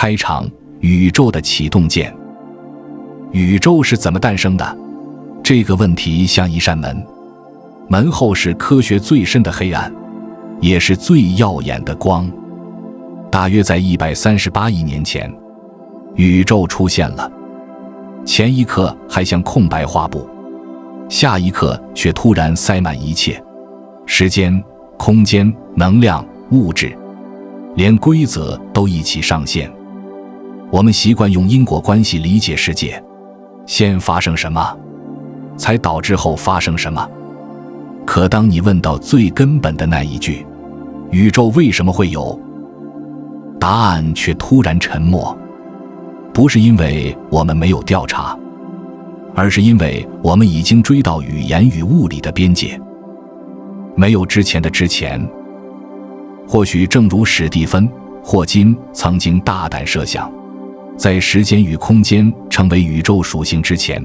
开场，宇宙的启动键。宇宙是怎么诞生的？这个问题像一扇门，门后是科学最深的黑暗，也是最耀眼的光。大约在138亿年前，宇宙出现了，前一刻还像空白画布，下一刻却突然塞满一切，时间、空间、能量、物质，连规则都一起上线。我们习惯用因果关系理解世界，先发生什么，才导致后发生什么。可当你问到最根本的那一句，宇宙为什么会有？答案却突然沉默。不是因为我们没有调查，而是因为我们已经追到语言与物理的边界。没有之前的之前。或许正如史蒂芬·霍金曾经大胆设想，在时间与空间成为宇宙属性之前，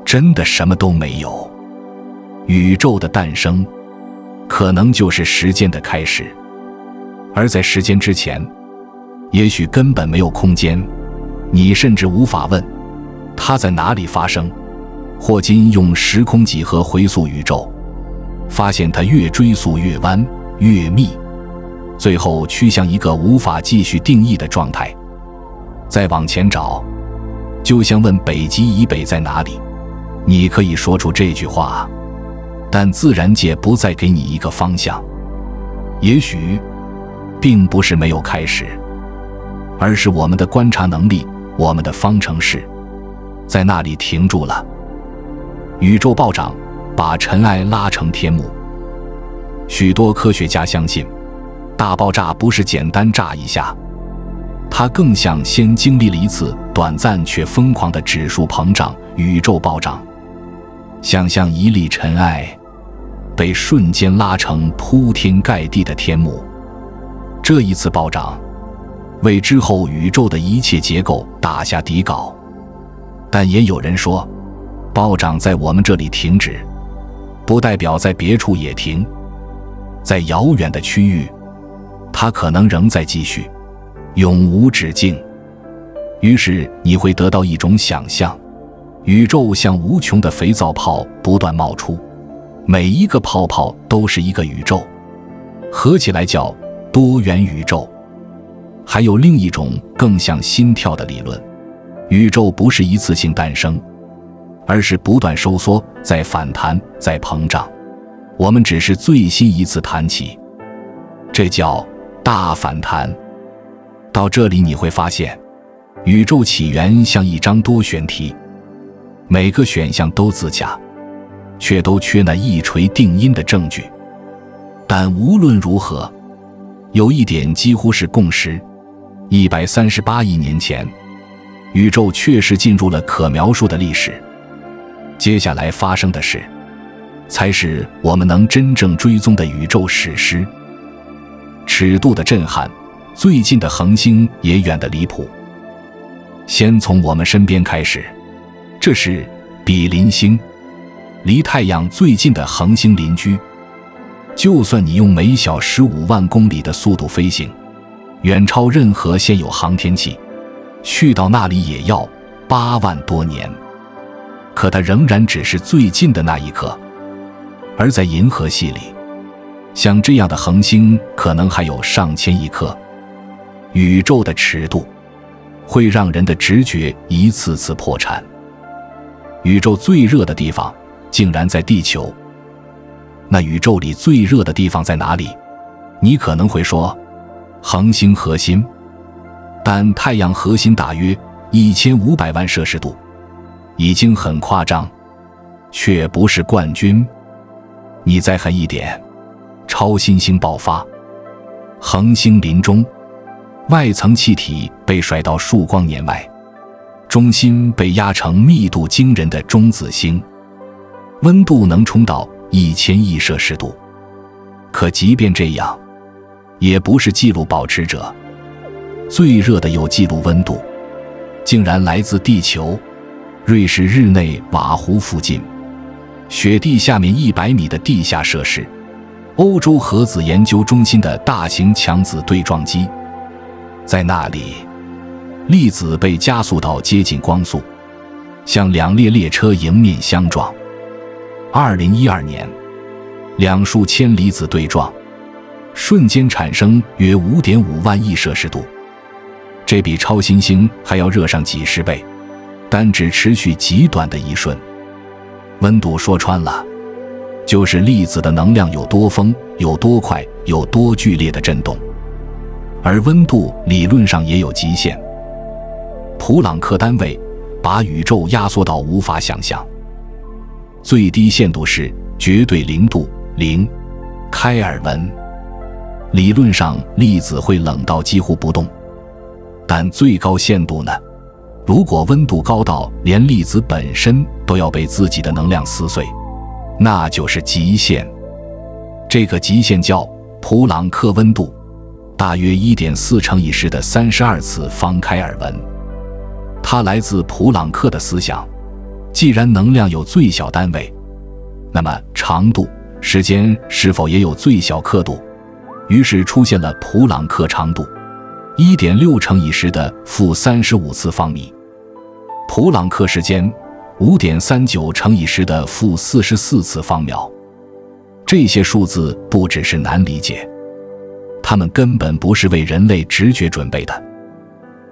真的什么都没有。宇宙的诞生可能就是时间的开始，而在时间之前，也许根本没有空间，你甚至无法问它在哪里发生。霍金用时空几何回溯宇宙，发现它越追溯越弯越密，最后趋向一个无法继续定义的状态。再往前找，就像问北极以北在哪里，你可以说出这句话，但自然界不再给你一个方向。也许并不是没有开始，而是我们的观察能力，我们的方程式在那里停住了。宇宙暴涨把尘埃拉成天幕。许多科学家相信，大爆炸不是简单炸一下，它更像先经历了一次短暂却疯狂的指数膨胀，宇宙暴涨。想象一粒尘埃被瞬间拉成铺天盖地的天幕，这一次暴涨为之后宇宙的一切结构打下底稿。但也有人说，暴涨在我们这里停止，不代表在别处也停。在遥远的区域，它可能仍在继续，永无止境。于是你会得到一种想象，宇宙像无穷的肥皂泡不断冒出，每一个泡泡都是一个宇宙，合起来叫多元宇宙。还有另一种更像心跳的理论，宇宙不是一次性诞生，而是不断收缩，再反弹，再膨胀。我们只是最新一次弹起，这叫大反弹。到这里你会发现，宇宙起源像一张多选题，每个选项都自洽，却都缺那一锤定音的证据。但无论如何，有一点几乎是共识：138亿年前，宇宙确实进入了可描述的历史。接下来发生的事，才是我们能真正追踪的宇宙史诗。尺度的震撼，最近的恒星也远得离谱。先从我们身边开始，这是比邻星，离太阳最近的恒星邻居。就算你用每小时5万公里的速度飞行，远超任何现有航天器，去到那里也要8万多年。可它仍然只是最近的那一颗。而在银河系里，像这样的恒星可能还有上千亿颗。宇宙的尺度会让人的直觉一次次破产。宇宙最热的地方竟然在地球。那宇宙里最热的地方在哪里？你可能会说，恒星核心。但太阳核心大约1500万摄氏度，已经很夸张，却不是冠军。你再狠一点，超新星爆发，恒星临终，外层气体被甩到数光年外，中心被压成密度惊人的中子星，温度能冲到1000亿摄氏度。可即便这样，也不是纪录保持者。最热的有记录温度，竟然来自地球，瑞士日内瓦湖附近，雪地下面100米的地下设施，欧洲核子研究中心的大型强子对撞机。在那里，粒子被加速到接近光速，像两列列车迎面相撞。2012年，两束铅离子对撞，瞬间产生约 5.5 万亿摄氏度，这比超新星还要热上几十倍，但只持续极短的一瞬。温度说穿了，就是粒子的能量有多丰、有多快、有多剧烈的振动。而温度理论上也有极限，普朗克单位把宇宙压缩到无法想象。最低限度是绝对0度0开尔文。理论上粒子会冷到几乎不动，但最高限度呢？如果温度高到连粒子本身都要被自己的能量撕碎，那就是极限。这个极限叫普朗克温度，大约 1.4 乘以10的32次方开尔文。它来自普朗克的思想，既然能量有最小单位，那么长度、时间是否也有最小刻度？于是出现了普朗克长度 1.6 乘以10的-35次方米，普朗克时间 5.39 乘以10的-44次方秒。这些数字不只是难理解，它们根本不是为人类直觉准备的。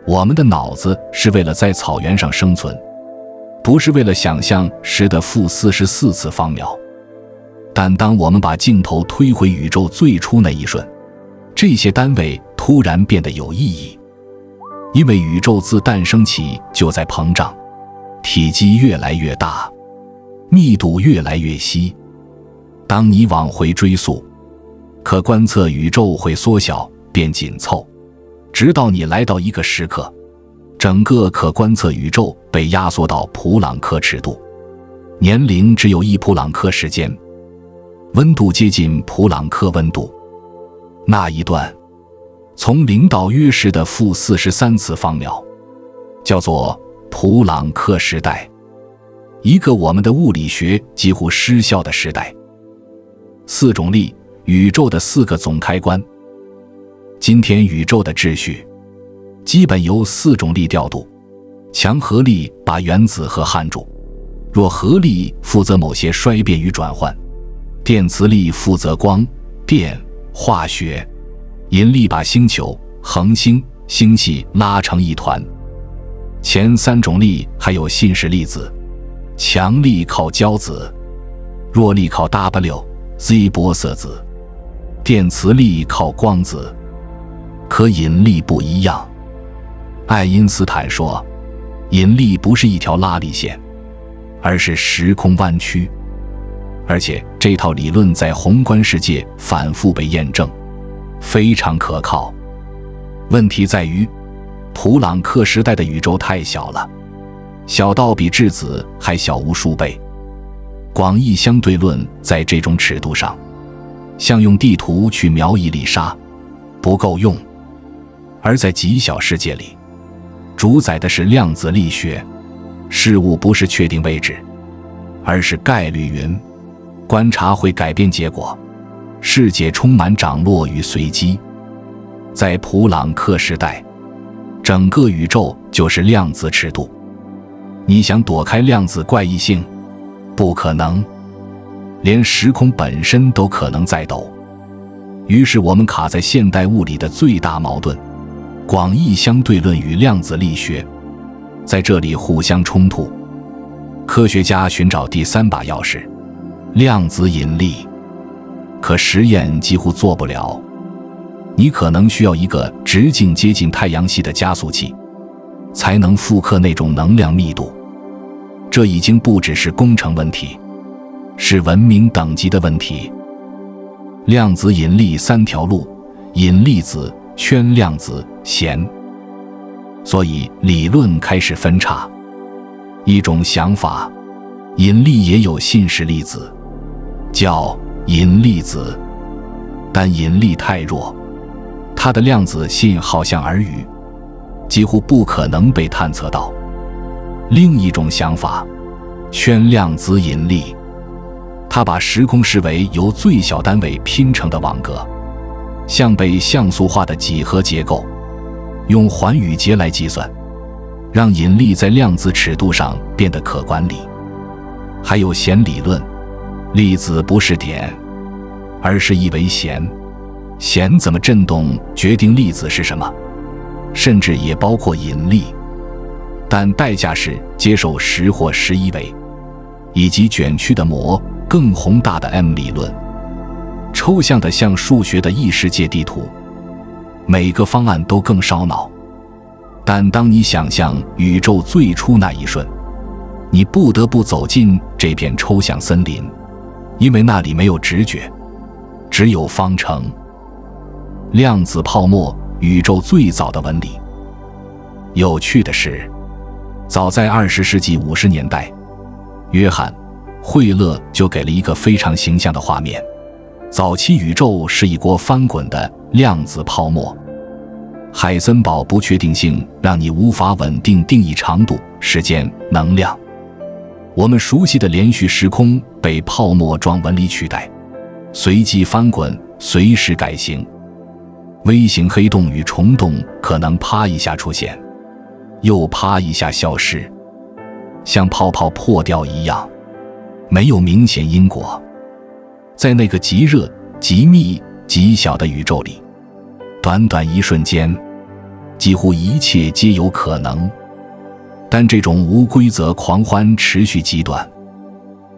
我们的脑子是为了在草原上生存，不是为了想象10的-44次方秒。但当我们把镜头推回宇宙最初那一瞬，这些单位突然变得有意义，因为宇宙自诞生起就在膨胀，体积越来越大，密度越来越稀。当你往回追溯，可观测宇宙会缩小变紧凑，直到你来到一个时刻，整个可观测宇宙被压缩到普朗克尺度，年龄只有1普朗克时间，温度接近普朗克温度。那一段从0到约10的-43次方秒，叫做普朗克时代，一个我们的物理学几乎失效的时代。4种力，宇宙的4个总开关。今天宇宙的秩序基本由4种力调度。强合力把原子核焊住，弱合力负责某些衰变与转换，电磁力负责光、电、化学，引力把星球、恒星、星系拉成一团。前3种力还有信使粒子，强力靠胶子，弱力靠 W、Z 玻色子，电磁力靠光子，可引力不一样。爱因斯坦说，引力不是一条拉力线，而是时空弯曲。而且这套理论在宏观世界反复被验证，非常可靠。问题在于，普朗克时代的宇宙太小了，小到比质子还小无数倍。广义相对论在这种尺度上，像用地图去描一粒沙，不够用。而在极小世界里，主宰的是量子力学，事物不是确定位置，而是概率云。观察会改变结果，世界充满涨落与随机。在普朗克时代，整个宇宙就是量子尺度。你想躲开量子怪异性？不可能，连时空本身都可能在抖。于是我们卡在现代物理的最大矛盾，广义相对论与量子力学在这里互相冲突。科学家寻找第3把钥匙，量子引力，可实验几乎做不了。你可能需要一个直径接近太阳系的加速器，才能复刻那种能量密度。这已经不只是工程问题，是文明等级的问题。量子引力3条路：引力子、圈量子、弦。所以理论开始分叉。一种想法，引力也有信使粒子，叫引力子，但引力太弱，它的量子信好像耳语，几乎不可能被探测到。另一种想法，圈量子引力，它把时空视为由最小单位拼成的网格，像被像素化的几何结构。用环宇节来计算，让引力在量子尺度上变得可管理。还有弦理论，粒子不是点，而是一维弦，弦怎么振动决定粒子是什么，甚至也包括引力，但代价是接受10或11维，以及卷曲的膜，更宏大的 M 理论，抽象的像数学的异世界地图。每个方案都更烧脑，但当你想象宇宙最初那一瞬，你不得不走进这片抽象森林，因为那里没有直觉，只有方程。量子泡沫，宇宙最早的纹理。有趣的是，早在20世纪50年代，约翰·惠勒就给了一个非常形象的画面。早期宇宙是一锅翻滚的量子泡沫，海森堡不确定性让你无法稳定定义长度、时间、能量。我们熟悉的连续时空被泡沫状纹理取代，随机翻滚，随时改形。微型黑洞与虫洞可能啪一下出现，又啪一下消失，像泡泡破掉一样，没有明显因果。在那个极热、极密、极小的宇宙里，短短一瞬间，几乎一切皆有可能。但这种无规则狂欢持续极短，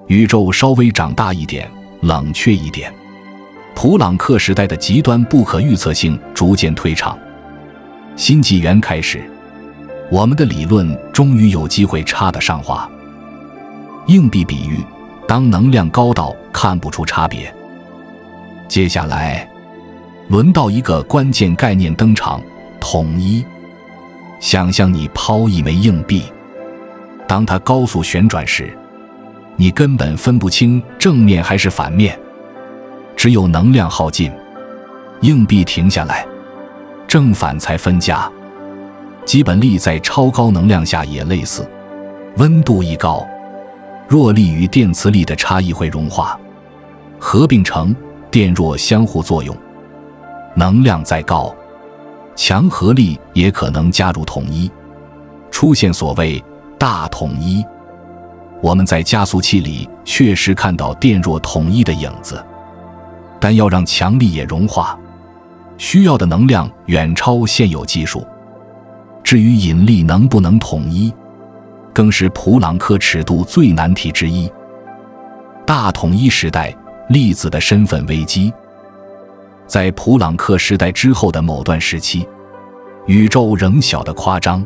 宇宙稍微长大一点，冷却一点，普朗克时代的极端不可预测性逐渐退场。新纪元开始，我们的理论终于有机会插得上话。硬币比喻，当能量高到看不出差别。接下来轮到一个关键概念登场，统一。想象你抛一枚硬币，当它高速旋转时，你根本分不清正面还是反面，只有能量耗尽，硬币停下来，正反才分家。基本力在超高能量下也类似，温度一高，弱力与电磁力的差异会融化，合并成电弱相互作用。能量再高，强合力也可能加入统一，出现所谓大统一。我们在加速器里确实看到电弱统一的影子，但要让强力也融化，需要的能量远超现有技术。至于引力能不能统一，更是普朗克尺度最难题之一。大统一时代，粒子的身份危机。在普朗克时代之后的某段时期，宇宙仍小得夸张，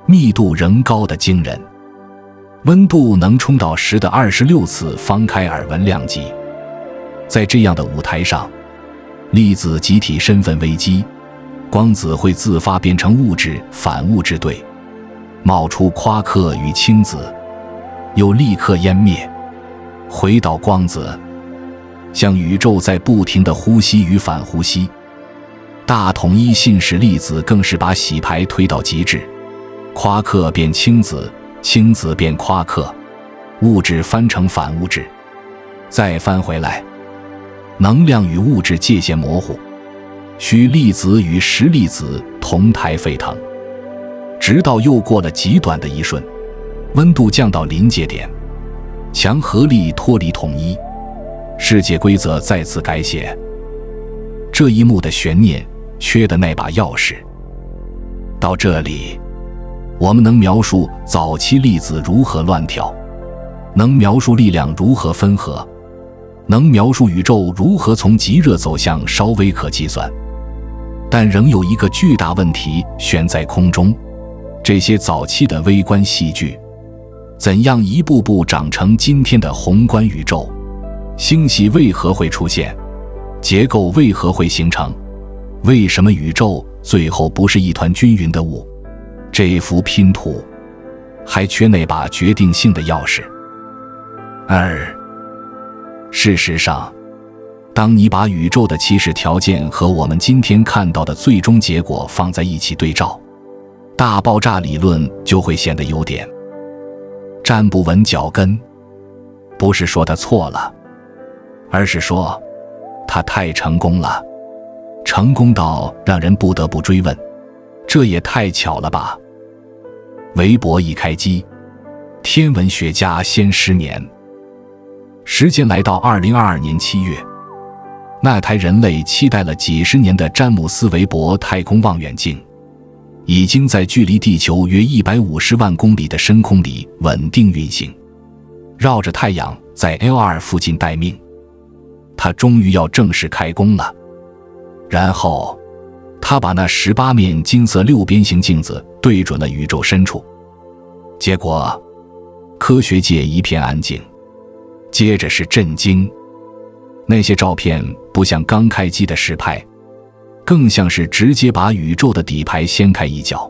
密度仍高得惊人，温度能冲到10的26次方开尔文量级。在这样的舞台上，粒子集体身份危机，光子会自发变成物质反物质对，冒出夸克与氢子，又立刻湮灭，回到光子，像宇宙在不停地呼吸与反呼吸。大统一信使粒子更是把洗牌推到极致，夸克变氢子，氢子变夸克，物质翻成反物质，再翻回来，能量与物质界限模糊，需粒子与实粒子同台沸腾，直到又过了极短的一瞬，温度降到临界点，强合力脱离统一，世界规则再次改写。这一幕的悬念缺的那把钥匙。到这里，我们能描述早期粒子如何乱跳，能描述力量如何分合，能描述宇宙如何从极热走向稍微可计算。但仍有一个巨大问题悬在空中，这些早期的微观戏剧怎样一步步长成今天的宏观宇宙？星系为何会出现？结构为何会形成？为什么宇宙最后不是一团均匀的雾？这幅拼图还缺那把决定性的钥匙。事实上，当你把宇宙的起始条件和我们今天看到的最终结果放在一起对照，大爆炸理论就会显得有点站不稳脚跟。不是说他错了，而是说他太成功了，成功到让人不得不追问，这也太巧了吧。微博一开机，天文学家先失眠。时间来到2022年7月，那台人类期待了几十年的詹姆斯·韦伯太空望远镜，已经在距离地球约150万公里的深空里稳定运行，绕着太阳在 L2 附近待命。它终于要正式开工了。然后他把那18面金色六边形镜子对准了宇宙深处，结果科学界一片安静，接着是震惊。那些照片不像刚开机的实拍，更像是直接把宇宙的底牌掀开一角。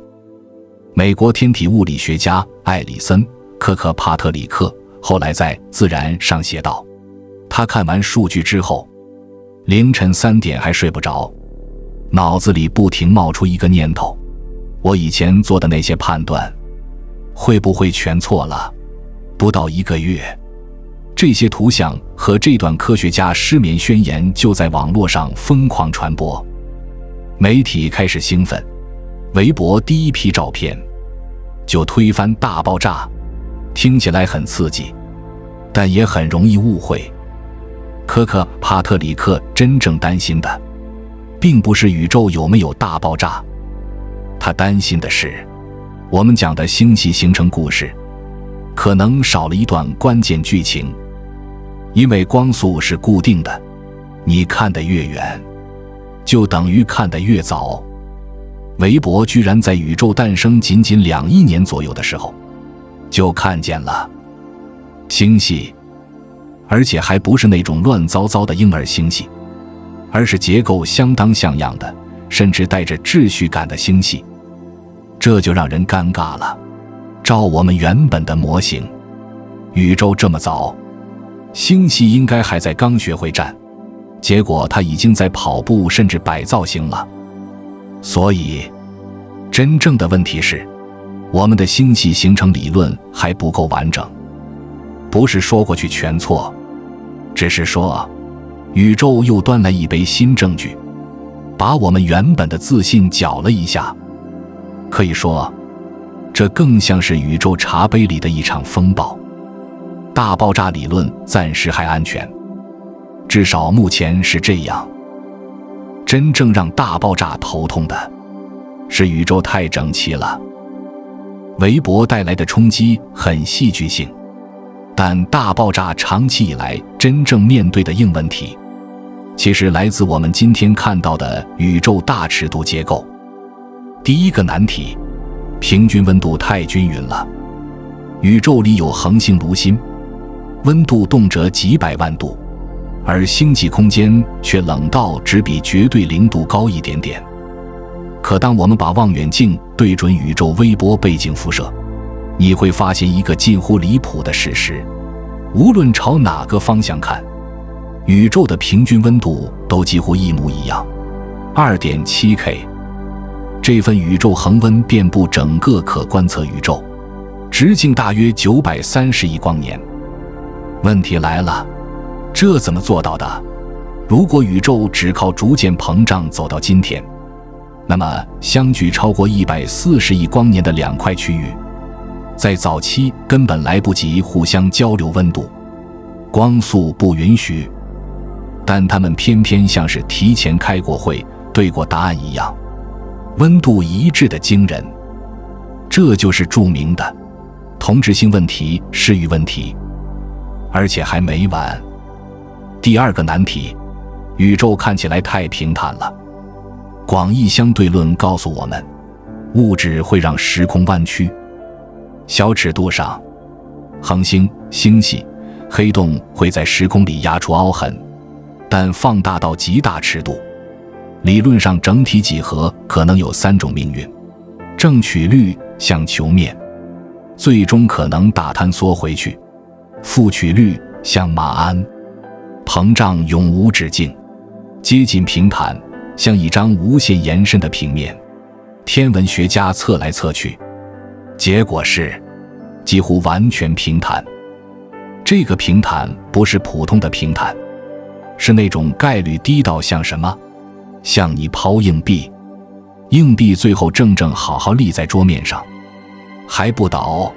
美国天体物理学家艾里森·科克帕特里克后来在《自然》上写道，他看完数据之后，凌晨3点还睡不着，脑子里不停冒出一个念头：我以前做的那些判断，会不会全错了？不到1个月，这些图像和这段科学家失眠宣言就在网络上疯狂传播，媒体开始兴奋。微博第一批照片就推翻大爆炸，听起来很刺激，但也很容易误会。科克帕特里克真正担心的并不是宇宙有没有大爆炸，他担心的是我们讲的星系形成故事可能少了一段关键剧情。因为光速是固定的，你看得越远就等于看得越早。韦伯居然在宇宙诞生仅2亿年左右的时候就看见了星系，而且还不是那种乱糟糟的婴儿星系，而是结构相当像样的，甚至带着秩序感的星系。这就让人尴尬了。照我们原本的模型，宇宙这么早，星系应该还在刚学会站，结果它已经在跑步甚至摆造型了。所以真正的问题是，我们的星系形成理论还不够完整。不是说过去全错，只是说宇宙又端来一杯新证据，把我们原本的自信搅了一下。可以说，这更像是宇宙茶杯里的一场风暴。大爆炸理论暂时还安全，至少目前是这样。真正让大爆炸头痛的是宇宙太整齐了。韦伯带来的冲击很戏剧性，但大爆炸长期以来真正面对的硬问题，其实来自我们今天看到的宇宙大尺度结构。第一个难题，平均温度太均匀了。宇宙里有恒星炉心，温度动辄几百万度，而星际空间却冷到只比绝对0度高一点点。可当我们把望远镜对准宇宙微波背景辐射，你会发现一个近乎离谱的事实：无论朝哪个方向看，宇宙的平均温度都几乎一模一样 2.7 K。 这份宇宙恒温遍布整个可观测宇宙，直径大约930亿光年。问题来了，这怎么做到的？如果宇宙只靠逐渐膨胀走到今天，那么相距超过140亿光年的2块区域，在早期根本来不及互相交流温度，光速不允许，但他们偏偏像是提前开过会对过答案一样，温度一致的惊人。这就是著名的同质性问题适域问题，而且还没完。第二个难题，宇宙看起来太平坦了。广义相对论告诉我们，物质会让时空弯曲。小尺度上，恒星、星系、黑洞会在时空里压出凹痕，但放大到极大尺度，理论上整体几何可能有3种命运：正曲率像球面，最终可能大坍缩回去；负曲率像马鞍，膨胀永无止境；接近平坦，像一张无限延伸的平面。天文学家测来测去，结果是几乎完全平坦。这个平坦不是普通的平坦，是那种概率低到像什么？像你抛硬币，硬币最后正好立在桌面上，还不倒？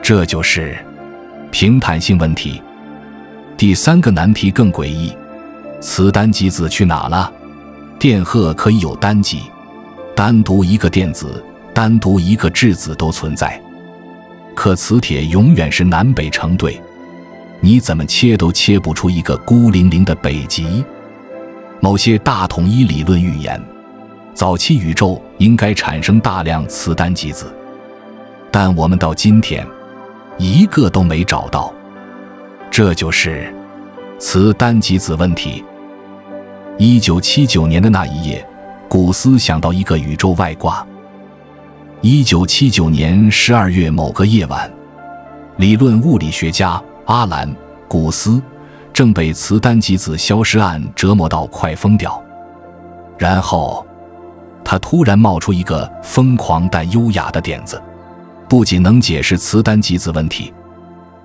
这就是平坦性问题。第三个难题更诡异，磁单极子去哪了？电荷可以有单极，单独一个电子，单独一个质子都存在，可磁铁永远是南北成对，你怎么切都切不出一个孤零零的北极。某些大统一理论预言，早期宇宙应该产生大量磁单极子，但我们到今天一个都没找到。这就是磁单极子问题。1979年的那一夜，古斯想到一个宇宙外挂。1979年12月某个夜晚，理论物理学家阿兰·古斯正被磁单极子消失案折磨到快疯掉。然后他突然冒出一个疯狂但优雅的点子，不仅能解释磁单极子问题，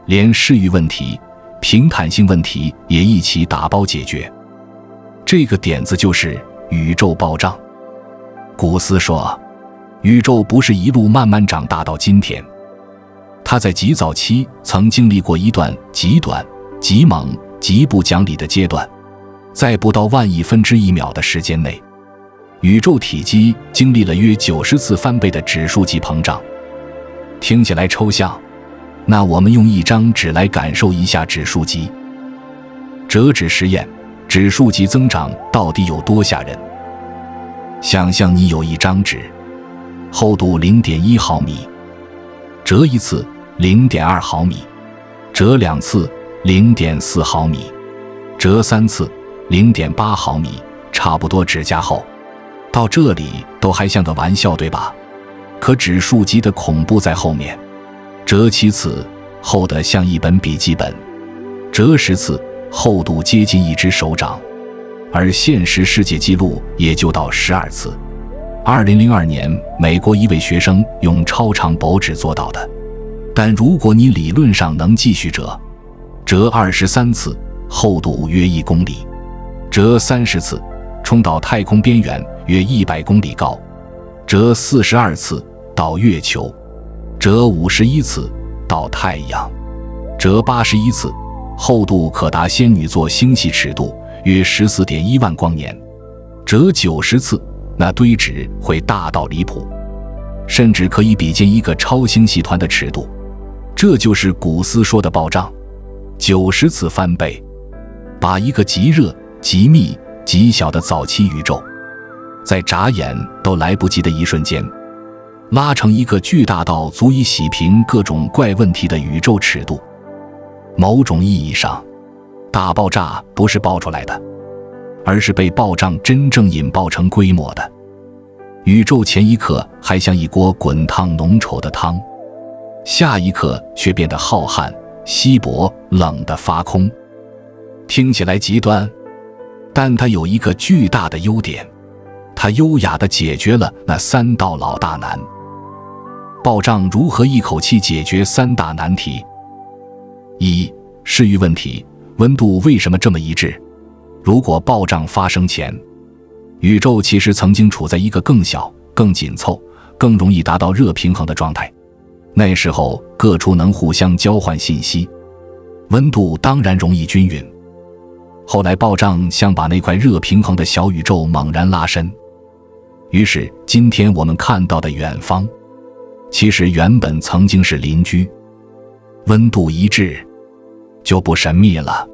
连视域问题、平坦性问题也一起打包解决。这个点子就是宇宙暴胀。古斯说，宇宙不是一路慢慢长大到今天，它在极早期曾经历过一段极短、极猛、极不讲理的阶段，在不到万亿分之一秒的时间内，宇宙体积经历了约90次翻倍的指数级膨胀。听起来抽象，那我们用一张纸来感受一下指数级。折纸实验，指数级增长到底有多吓人？想象你有一张纸，厚度 0.1 毫米，折一次 0.2 毫米，折两次 0.4 毫米，折三次 0.8 毫米，差不多指甲厚。到这里都还像个玩笑，对吧？可指数级的恐怖在后面。折7次，厚得像一本笔记本；折10次，厚度接近一只手掌，而现实世界纪录也就到12次。2002年，美国一位学生用超长薄纸做到的。但如果你理论上能继续折23次，厚度约1公里；折30次，冲到太空边缘约100公里高；折42次到月球；折51次到太阳；折81次，厚度可达仙女座星系尺度，约14.1万光年；折90次，那堆纸会大到离谱，甚至可以比肩一个超星系团的尺度。这就是古斯说的暴胀，90次翻倍，把一个极热、极密、极小的早期宇宙，在眨眼都来不及的一瞬间，拉成一个巨大到足以洗平各种怪问题的宇宙尺度。某种意义上，大爆炸不是爆出来的，而是被暴胀真正引爆成规模的。宇宙前一刻还像一锅滚烫浓稠的汤，下一刻却变得浩瀚、稀薄、冷得发空。听起来极端，但它有一个巨大的优点，它优雅地解决了那3道老大难。暴胀如何一口气解决3大难题？1. 视域问题，温度为什么这么一致？如果暴胀发生前，宇宙其实曾经处在一个更小、更紧凑、更容易达到热平衡的状态，那时候各处能互相交换信息，温度当然容易均匀。后来暴胀想把那块热平衡的小宇宙猛然拉伸，于是今天我们看到的远方，其实原本曾经是邻居。温度一致就不神秘了。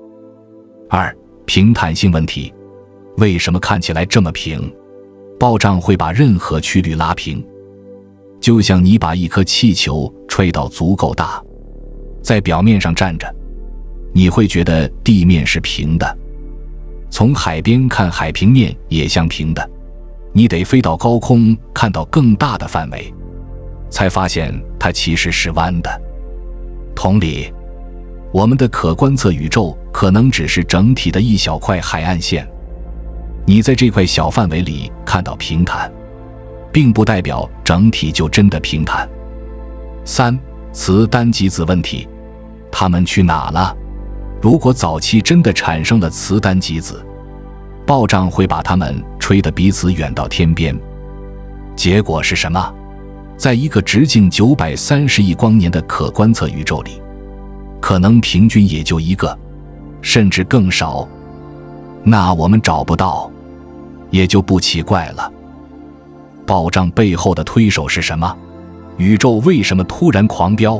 2. 平坦性问题，为什么看起来这么平？暴胀会把任何曲率拉平，就像你把一颗气球吹到足够大，在表面上站着，你会觉得地面是平的。从海边看海平面也像平的，你得飞到高空看到更大的范围，才发现它其实是弯的。同理，我们的可观测宇宙可能只是整体的一小块海岸线，你在这块小范围里看到平坦，并不代表整体就真的平坦。3. 磁单极子问题，它们去哪了？如果早期真的产生了磁单极子，暴胀会把它们吹得彼此远到天边。结果是什么？在一个直径930亿光年的可观测宇宙里，可能平均也就一个，甚至更少。那我们找不到，也就不奇怪了。暴胀背后的推手是什么？宇宙为什么突然狂飙？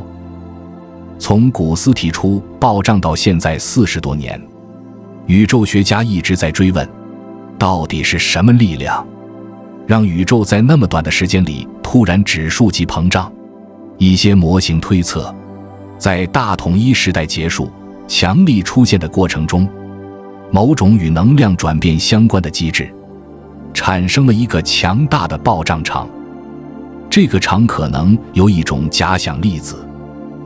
从古斯提出暴胀到现在40多年，宇宙学家一直在追问，到底是什么力量让宇宙在那么短的时间里突然指数级膨胀？一些模型推测，在大统一时代结束、强力出现的过程中，某种与能量转变相关的机制产生了一个强大的暴胀场。这个场可能由一种假想粒子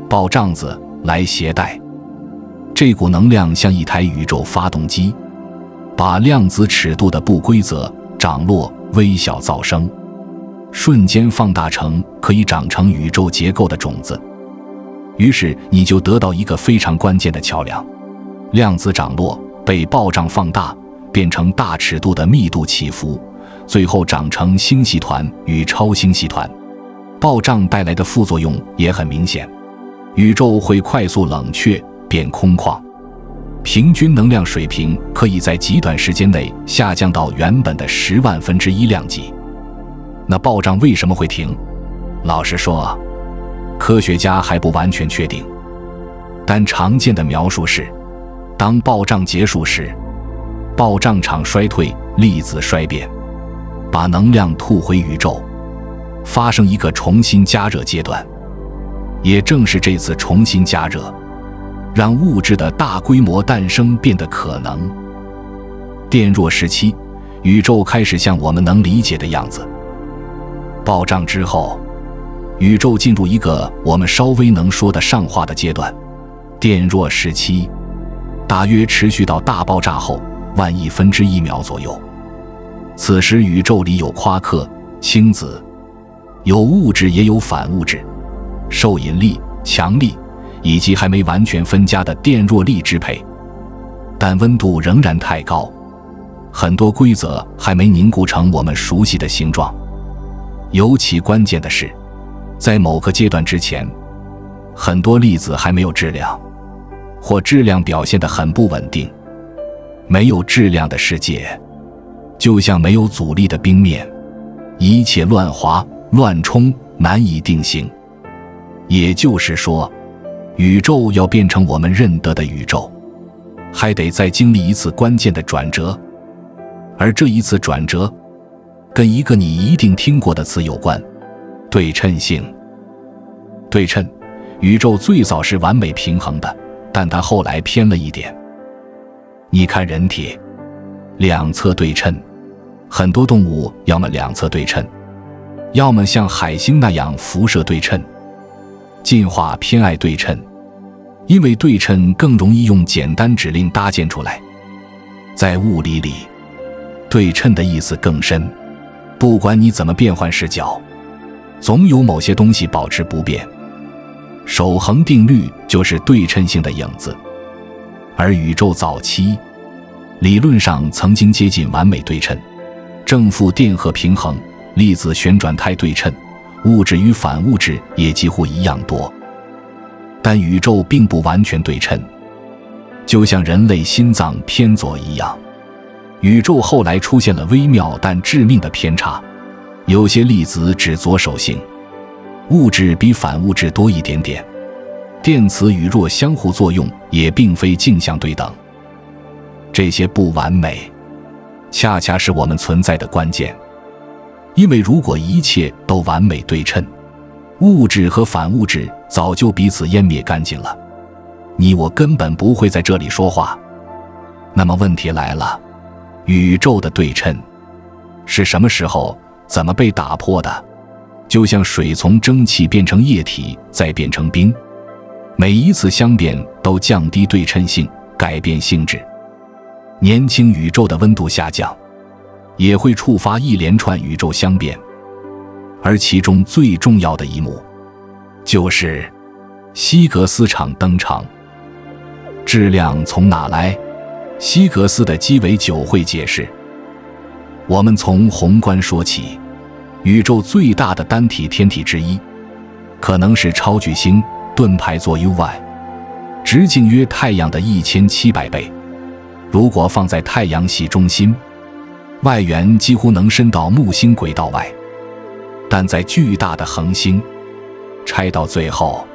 暴胀子来携带。这股能量像一台宇宙发动机，把量子尺度的不规则、涨落、微小噪声瞬间放大成可以长成宇宙结构的种子。于是你就得到一个非常关键的桥梁：量子涨落被暴胀放大，变成大尺度的密度起伏，最后长成星系团与超星系团。暴胀带来的副作用也很明显，宇宙会快速冷却变空旷，平均能量水平可以在极短时间内下降到原本的10万分之一量级。那暴胀为什么会停？老实说，科学家还不完全确定，但常见的描述是，当暴胀结束时，暴胀场衰退，粒子衰变，把能量吐回宇宙，发生一个重新加热阶段。也正是这次重新加热，让物质的大规模诞生变得可能。电弱时期，宇宙开始像我们能理解的样子。暴胀之后，宇宙进入一个我们稍微能说得上话的阶段。电弱时期大约持续到大爆炸后1亿分之1秒左右。此时宇宙里有夸克、氢子，有物质也有反物质，受引力、强力以及还没完全分家的电弱力支配。但温度仍然太高，很多规则还没凝固成我们熟悉的形状。尤其关键的是，在某个阶段之前，很多粒子还没有质量，或质量表现得很不稳定。没有质量的世界就像没有阻力的冰面，一切乱滑乱冲，难以定型。也就是说，宇宙要变成我们认得的宇宙，还得再经历一次关键的转折。而这一次转折跟一个你一定听过的词有关：对称性。对称，宇宙最早是完美平衡的，但它后来偏了一点。你看人体，两侧对称，很多动物要么两侧对称，要么像海星那样辐射对称。进化偏爱对称，因为对称更容易用简单指令搭建出来。在物理里，对称的意思更深，不管你怎么变换视角，总有某些东西保持不变。守恒定律就是对称性的影子。而宇宙早期理论上曾经接近完美对称，正负电荷平衡，粒子旋转态对称，物质与反物质也几乎一样多。但宇宙并不完全对称，就像人类心脏偏左一样，宇宙后来出现了微妙但致命的偏差。有些粒子只左手性，物质比反物质多一点点，电磁与弱相互作用也并非镜像对等。这些不完美恰恰是我们存在的关键，因为如果一切都完美对称，物质和反物质早就彼此湮灭干净了，你我根本不会在这里说话。那么问题来了，宇宙的对称是什么时候怎么被打破的？就像水从蒸汽变成液体再变成冰，每一次相变都降低对称性，改变性质。年轻宇宙的温度下降也会触发一连串宇宙相变，而其中最重要的一幕就是希格斯场登场。质量从哪来？希格斯的鸡尾酒会解释。我们从宏观说起，宇宙最大的单体天体之一，可能是超巨星盾牌座 UY， 直径约太阳的1700倍。如果放在太阳系中心，外缘几乎能伸到木星轨道外。但在巨大的恒星拆到最后，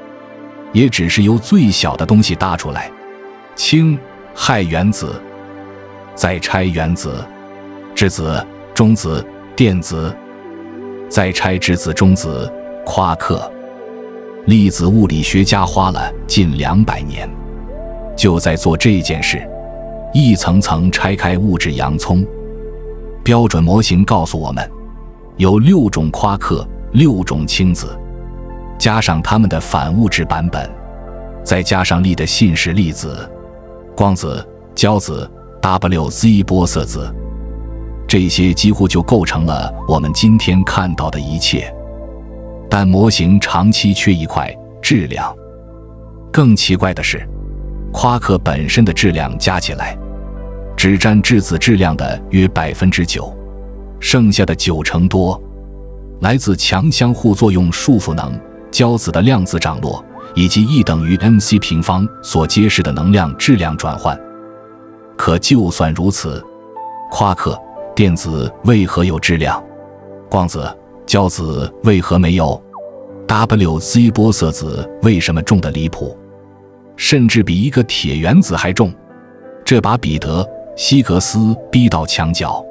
也只是由最小的东西搭出来，氢、氦原子，再拆原子、质子、中子、电子，再拆质子、中子、夸克。粒子物理学家花了近200年，就在做这件事，一层层拆开物质洋葱。标准模型告诉我们，有6种夸克，6种氢子，加上它们的反物质版本，再加上力的信使粒子、光子、胶子、WZ 玻色子，这些几乎就构成了我们今天看到的一切。但模型长期缺一块质量。更奇怪的是，夸克本身的质量加起来只占质子质量的约 9%， 剩下的90%多来自强相互作用束缚能、胶子的量子涨落，以及 E 等于 mc 平方所揭示的能量质量转换。可就算如此，夸克、电子为何有质量？光子、胶子为何没有？ WZ 玻色子为什么重得离谱？甚至比一个铁原子还重？这把彼得·希格斯逼到墙角。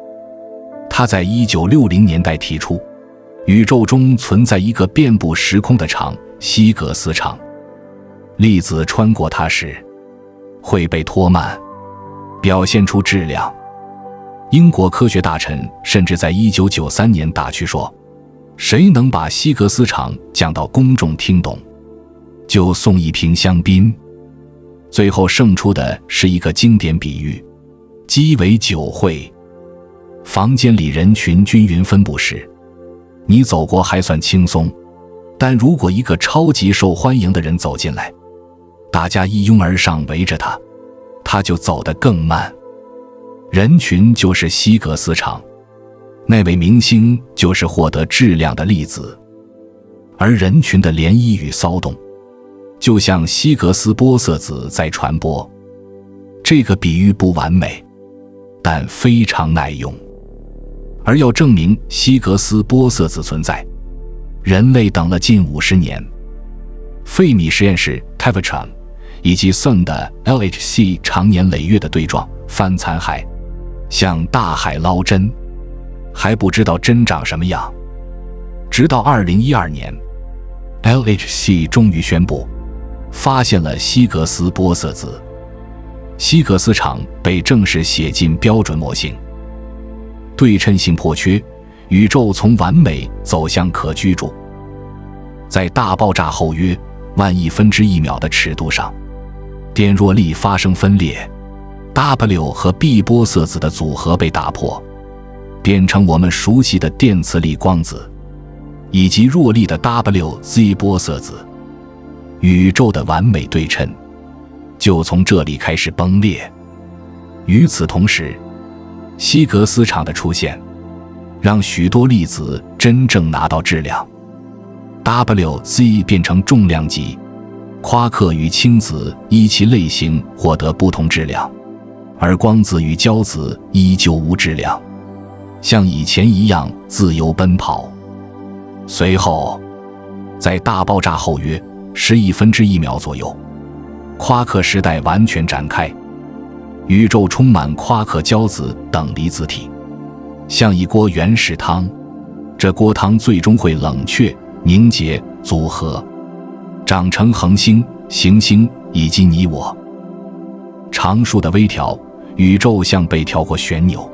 他在1960年代提出，宇宙中存在一个遍布时空的场——希格斯场。粒子穿过它时，会被拖慢，表现出质量。英国科学大臣甚至在1993年打趣说，谁能把希格斯场讲到公众听懂，就送一瓶香槟。最后胜出的是一个经典比喻：鸡尾酒会。房间里人群均匀分布时，你走过还算轻松，但如果一个超级受欢迎的人走进来，大家一拥而上围着他，他就走得更慢。人群就是希格斯场，那位明星就是获得质量的粒子，而人群的涟漪与骚动就像希格斯玻色子在传播。这个比喻不完美，但非常耐用。而要证明希格斯玻色子存在，人类等了近50年。费米实验室 Tevatron 以及 CERN 的 LHC 长年累月的对撞、翻残骸，向大海捞针，还不知道针长什么样。直到2012年 LHC 终于宣布发现了希格斯玻色子，希格斯场被正式写进标准模型。对称性破缺，宇宙从完美走向可居住。在大爆炸后约万亿分之一秒的尺度上，电弱力发生分裂， W 和 B 玻色子的组合被打破，变成我们熟悉的电磁力光子以及弱力的 WZ 玻色子。宇宙的完美对称就从这里开始崩裂。与此同时，希格斯场的出现让许多粒子真正拿到质量， WZ 变成重量级，夸克与氢子依其类型获得不同质量，而光子与胶子依旧无质量，像以前一样自由奔跑。随后在大爆炸后约10亿分之一秒左右，夸克时代完全展开，宇宙充满夸克胶子等离子体，像一锅原始汤。这锅汤最终会冷却、凝结、组合，长成恒星、行星以及你我。常数的微调，宇宙像被调过旋钮。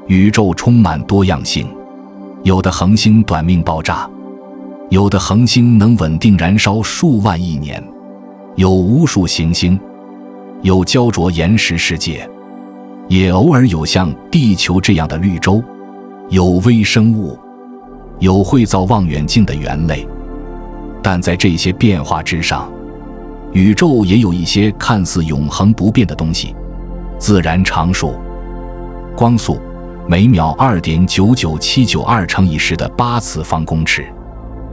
宇宙充满多样性，有的恒星短命爆炸，有的恒星能稳定燃烧数万亿年，有无数行星，有焦灼岩石世界，也偶尔有像地球这样的绿洲，有微生物，有会造望远镜的猿类。但在这些变化之上，宇宙也有一些看似永恒不变的东西：自然常数、光速、每秒 2.99792 乘以10的8次方公尺。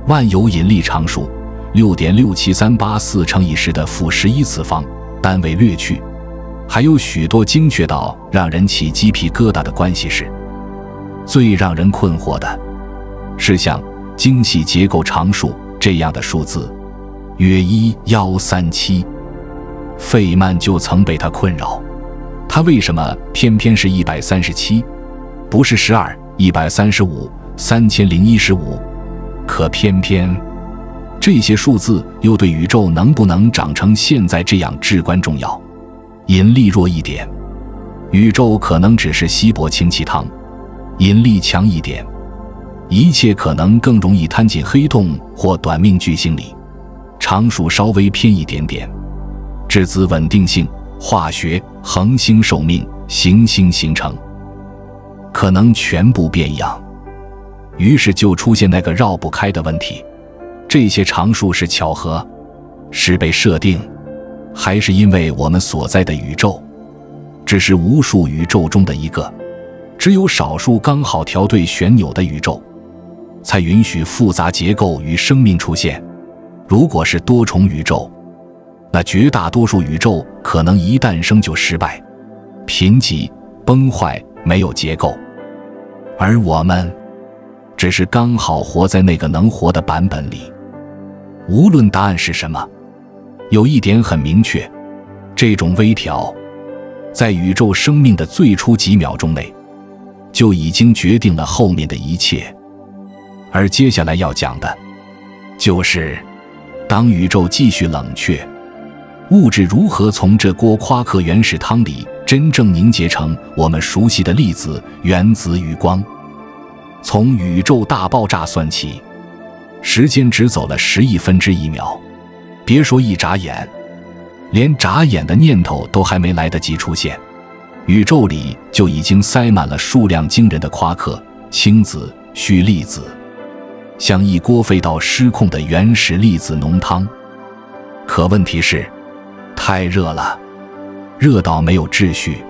万有引力常数 6.67384 乘以10的负11次方，单位略去。还有许多精确到让人起鸡皮疙瘩的关系式。最让人困惑的是像精细结构常数这样的数字，约1137。费曼就曾被它困扰，它为什么偏偏是137，不是12、135、3015？可偏偏这些数字又对宇宙能不能长成现在这样至关重要。引力弱一点，宇宙可能只是稀薄氢气汤；引力强一点，一切可能更容易摊进黑洞或短命巨星里。常数稍微偏一点点，质子稳定性、化学、恒星寿命、行星形成，可能全部变样。于是就出现那个绕不开的问题：这些常数是巧合，是被设定，还是因为我们所在的宇宙只是无数宇宙中的一个，只有少数刚好调对旋钮的宇宙才允许复杂结构与生命出现？如果是多重宇宙，那绝大多数宇宙可能一诞生就失败、贫瘠、崩坏，没有结构，而我们只是刚好活在那个能活的版本里。无论答案是什么，有一点很明确，这种微调在宇宙生命的最初几秒钟内就已经决定了后面的一切。而接下来要讲的就是当宇宙继续冷却，物质如何从这锅夸克原始汤里真正凝结成我们熟悉的粒子、原子与光。从宇宙大爆炸算起，时间只走了10亿分之1秒，别说一眨眼，连眨眼的念头都还没来得及出现，宇宙里就已经塞满了数量惊人的夸克、氢子、溴粒子，像一锅沸到失控的原始粒子浓汤。可问题是，太热了，热到没有秩序，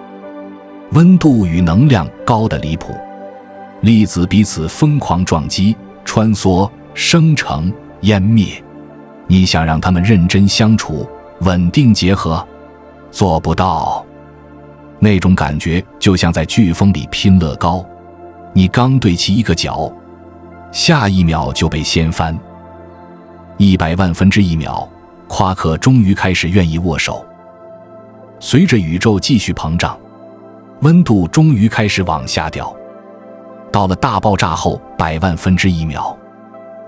温度与能量高得离谱，粒子彼此疯狂撞击、穿梭、生成、湮灭。你想让它们认真相处、稳定结合，做不到。那种感觉就像在飓风里拼乐高，你刚对齐一个角，下一秒就被掀翻。100万分之1秒，夸克终于开始愿意握手。随着宇宙继续膨胀，温度终于开始往下掉。到了大爆炸后100万分之1秒，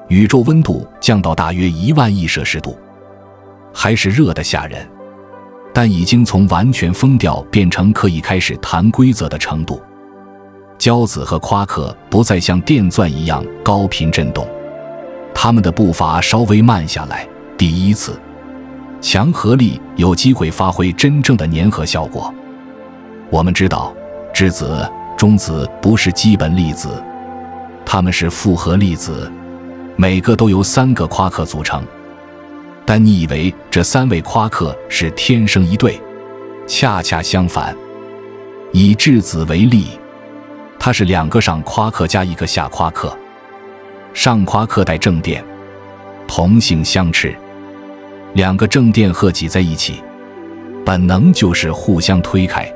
宇宙温度降到大约1万亿摄氏度，还是热得吓人，但已经从完全疯掉变成可以开始谈规则的程度。胶子和夸克不再像电钻一样高频振动，它们的步伐稍微慢下来。第一次，强合力有机会发挥真正的粘合效果。我们知道，质子、中子不是基本粒子，它们是复合粒子，每个都由3个夸克组成。但你以为这3位夸克是天生一对，恰恰相反。以质子为例，它是2个上夸克加1个下夸克，上夸克带正电，同性相斥，2个正电荷挤在一起，本能就是互相推开，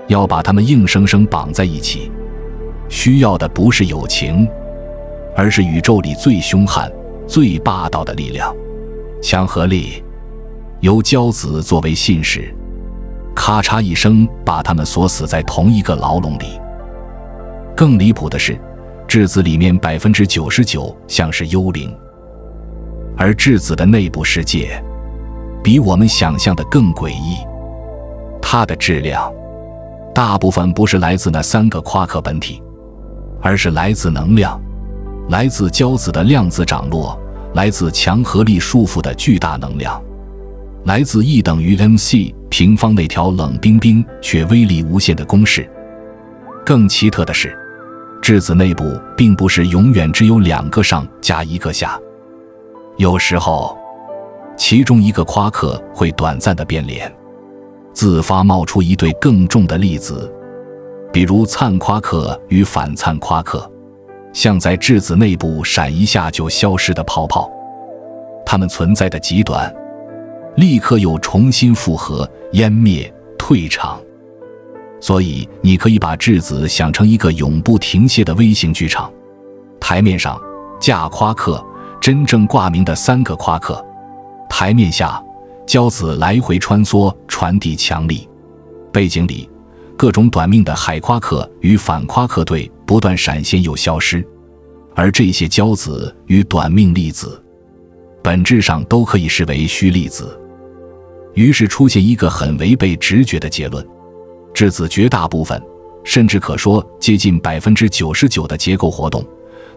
要把它们硬生生绑在一起。需要的不是友情，而是宇宙里最凶悍、最霸道的力量——强合力。由胶子作为信使，咔嚓一声把它们锁死在同一个牢笼里。更离谱的是，质子里面99%像是幽灵，而质子的内部世界比我们想象的更诡异。它的质量大部分不是来自那3个夸克本体，而是来自能量，来自胶子的量子涨落，来自强合力束缚的巨大能量，来自 E 等于 mc 平方那条冷冰冰却威力无限的公式。更奇特的是，质子内部并不是永远只有2个上加1个下，有时候其中一个夸克会短暂的变脸，自发冒出一对更重的粒子，比如羟夸克与反羟夸克，像在质子内部闪一下就消失的泡泡，它们存在的极短，立刻又重新复合、湮灭、退场。所以你可以把质子想成一个永不停歇的微型剧场，台面上架夸克，真正挂名的3个夸克，台面下胶子来回穿梭传递强力，背景里各种短命的海夸克与反夸克对不断闪现又消失，而这些胶子与短命粒子本质上都可以视为虚粒子。于是出现一个很违背直觉的结论，质子绝大部分，甚至可说接近 99% 的结构活动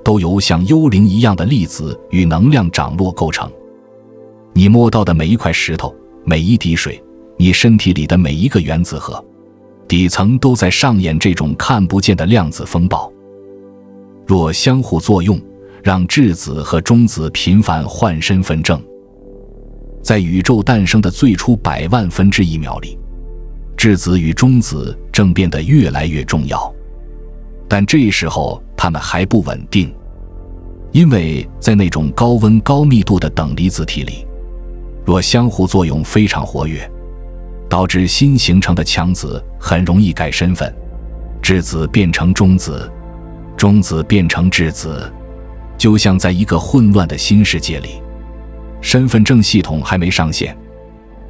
都由像幽灵一样的粒子与能量涨落构成。你摸到的每一块石头，每一滴水，你身体里的每一个原子核，底层都在上演这种看不见的量子风暴。若相互作用，让质子和中子频繁换身份证。在宇宙诞生的最初100万分之1秒里，质子与中子正变得越来越重要，但这时候它们还不稳定，因为在那种高温高密度的等离子体里，若相互作用非常活跃，导致新形成的强子很容易改身份，质子变成中子，中子变成质子，就像在一个混乱的新世界里，身份证系统还没上线，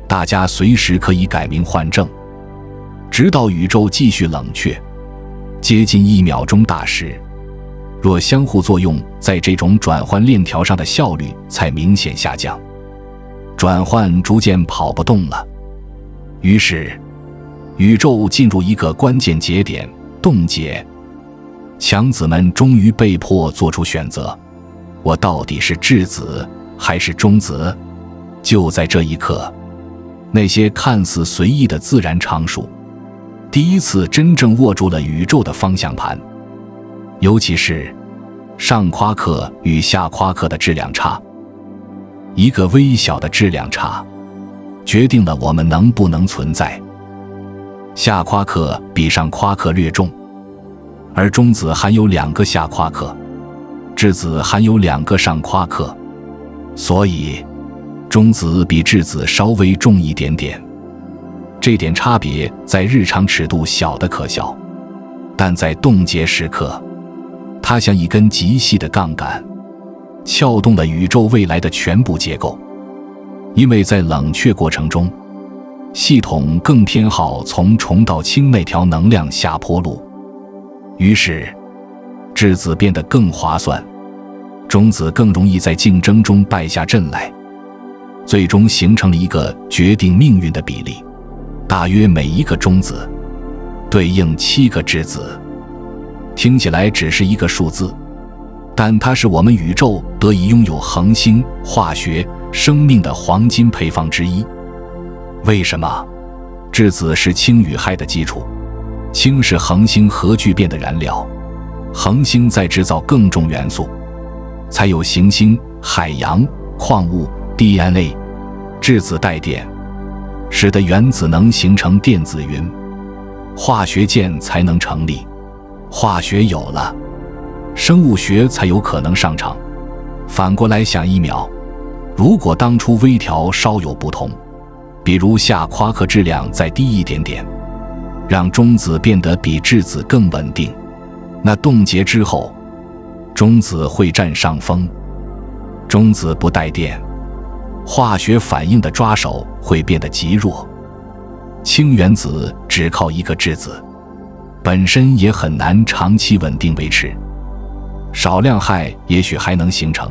大家随时可以改名换证，直到宇宙继续冷却，接近1秒钟大时，若相互作用在这种转换链条上的效率才明显下降，转换逐渐跑不动了。于是宇宙进入一个关键节点，冻结。强子们终于被迫做出选择，我到底是质子还是中子？就在这一刻，那些看似随意的自然常数第一次真正握住了宇宙的方向盘。尤其是上夸克与下夸克的质量差，一个微小的质量差决定了我们能不能存在。下夸克比上夸克略重，而中子含有2个下夸克，质子含有2个上夸克，所以中子比质子稍微重一点点。这点差别在日常尺度小得可笑，但在冻结时刻，它像一根极细的杠杆，撬动了宇宙未来的全部结构。因为在冷却过程中，系统更偏好从重到轻那条能量下坡路，于是质子变得更划算，中子更容易在竞争中败下阵来，最终形成了一个决定命运的比例，大约每一个中子对应7个质子。听起来只是一个数字，但它是我们宇宙得以拥有恒星、化学、生命的黄金配方之一。为什么？质子是氢与氦的基础，氢是恒星核聚变的燃料，恒星在制造更重元素，才有行星、海洋、矿物、DNA。质子带电，使得原子能形成电子云，化学键才能成立。化学有了，生物学才有可能上场。反过来想1秒，如果当初微调稍有不同，比如下夸克质量再低一点点，让中子变得比质子更稳定，那冻结之后，中子会占上风。中子不带电，化学反应的抓手会变得极弱。氢原子只靠一个质子，本身也很难长期稳定维持。少量氦也许还能形成，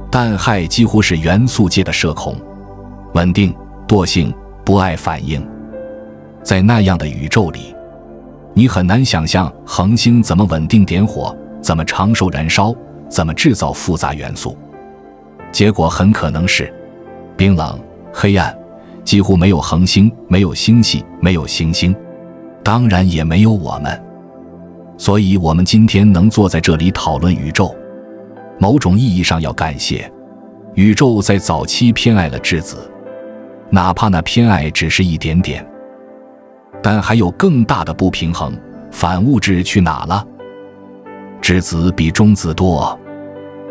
但氦几乎是元素界的社恐，稳定、惰性、不爱反应。在那样的宇宙里，你很难想象恒星怎么稳定点火，怎么长寿燃烧，怎么制造复杂元素。结果很可能是冰冷、黑暗，几乎没有恒星，没有星系，没有行星，当然也没有我们。所以我们今天能坐在这里讨论宇宙，某种意义上要感谢宇宙在早期偏爱了质子，哪怕那偏爱只是一点点。但还有更大的不平衡，反物质去哪了？质子比中子多，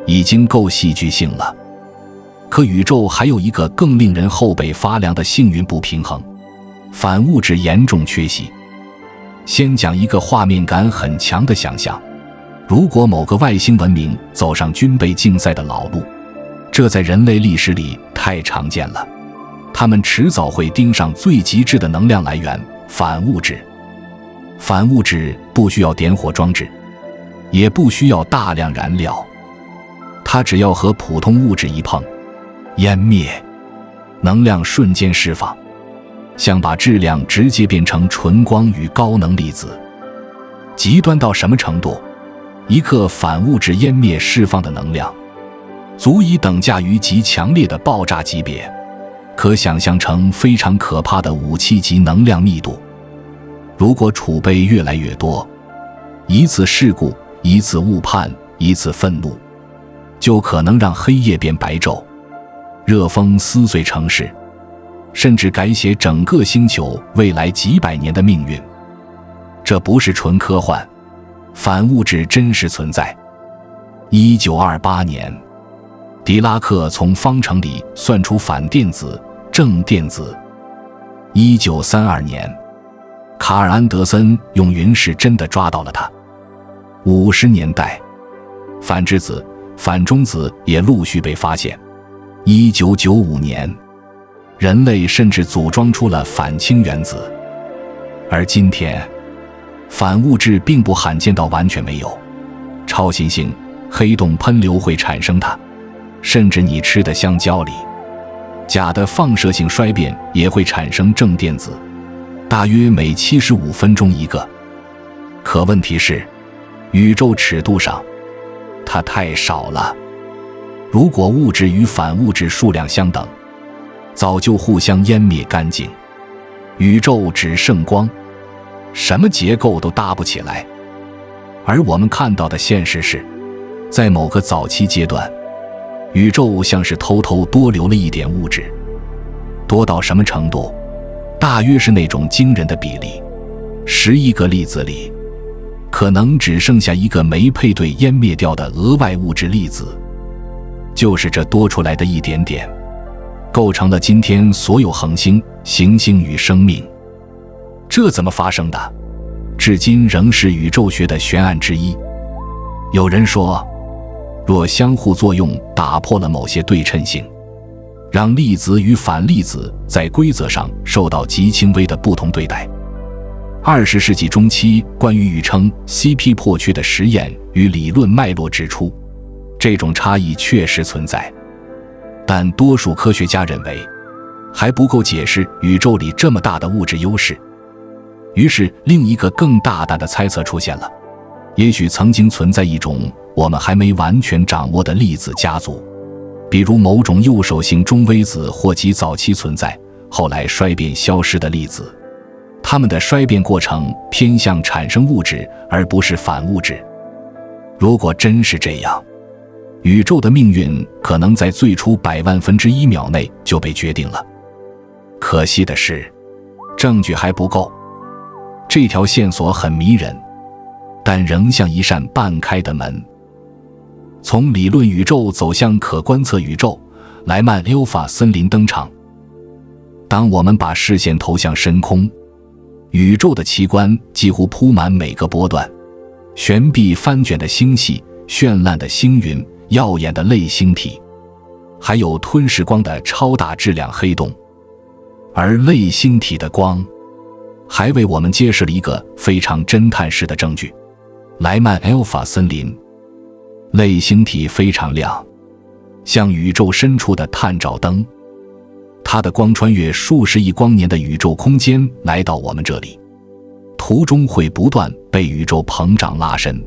已经够戏剧性了。可宇宙还有一个更令人后背发凉的幸运不平衡，反物质严重缺席。先讲一个画面感很强的想象，如果某个外星文明走上军备竞赛的老路，这在人类历史里太常见了，他们迟早会盯上最极致的能量来源——反物质。反物质不需要点火装置，也不需要大量燃料，它只要和普通物质一碰，湮灭，能量瞬间释放，像把质量直接变成纯光与高能粒子。极端到什么程度？一克反物质湮灭释放的能量，足以等价于极强烈的爆炸级别，可想象成非常可怕的武器级能量密度。如果储备越来越多，一次事故，一次误判，一次愤怒，就可能让黑夜变白昼，热风撕碎城市，甚至改写整个星球未来几百年的命运。这不是纯科幻，反物质真实存在。1928年，狄拉克从方程里算出反电子、正电子。1932年，卡尔·安德森用云视真的抓到了它。50年代，反质子、反中子也陆续被发现。1995年，人类甚至组装出了反氢原子。而今天，反物质并不罕见到完全没有，超新星、黑洞喷流会产生它，甚至你吃的香蕉里，钾的放射性衰变也会产生正电子，大约每75分钟一个。可问题是，宇宙尺度上，它太少了。如果物质与反物质数量相等，早就互相湮灭干净，宇宙只剩光，什么结构都搭不起来。而我们看到的现实是，在某个早期阶段，宇宙像是偷偷多留了一点物质，多到什么程度？大约是那种惊人的比例，11个粒子里，可能只剩下一个没配对湮灭掉的额外物质粒子。就是这多出来的一点点，构成了今天所有恒星、行星与生命。这怎么发生的？至今仍是宇宙学的悬案之一。有人说，若相互作用打破了某些对称性，让粒子与反粒子在规则上受到极轻微的不同对待。20世纪中期关于宇称 CP 破缺的实验与理论脉络指出，这种差异确实存在，但多数科学家认为还不够解释宇宙里这么大的物质优势。于是另一个更大胆的猜测出现了，也许曾经存在一种我们还没完全掌握的粒子家族，比如某种右手性中微子或极早期存在，后来衰变消失的粒子。它们的衰变过程偏向产生物质，而不是反物质。如果真是这样，宇宙的命运可能在最初100万分之一秒内就被决定了。可惜的是，证据还不够。这条线索很迷人，但仍像一扇半开的门。从理论宇宙走向可观测宇宙，莱曼 Alpha 森林登场。当我们把视线投向深空，宇宙的奇观几乎铺满每个波段，悬臂翻卷的星系，绚烂的星云，耀眼的类星体，还有吞噬光的超大质量黑洞。而类星体的光还为我们揭示了一个非常侦探式的证据：莱曼 Alpha 森林类星体非常亮，像宇宙深处的探照灯，它的光穿越数十亿光年的宇宙空间来到我们这里，途中会不断被宇宙膨胀拉伸，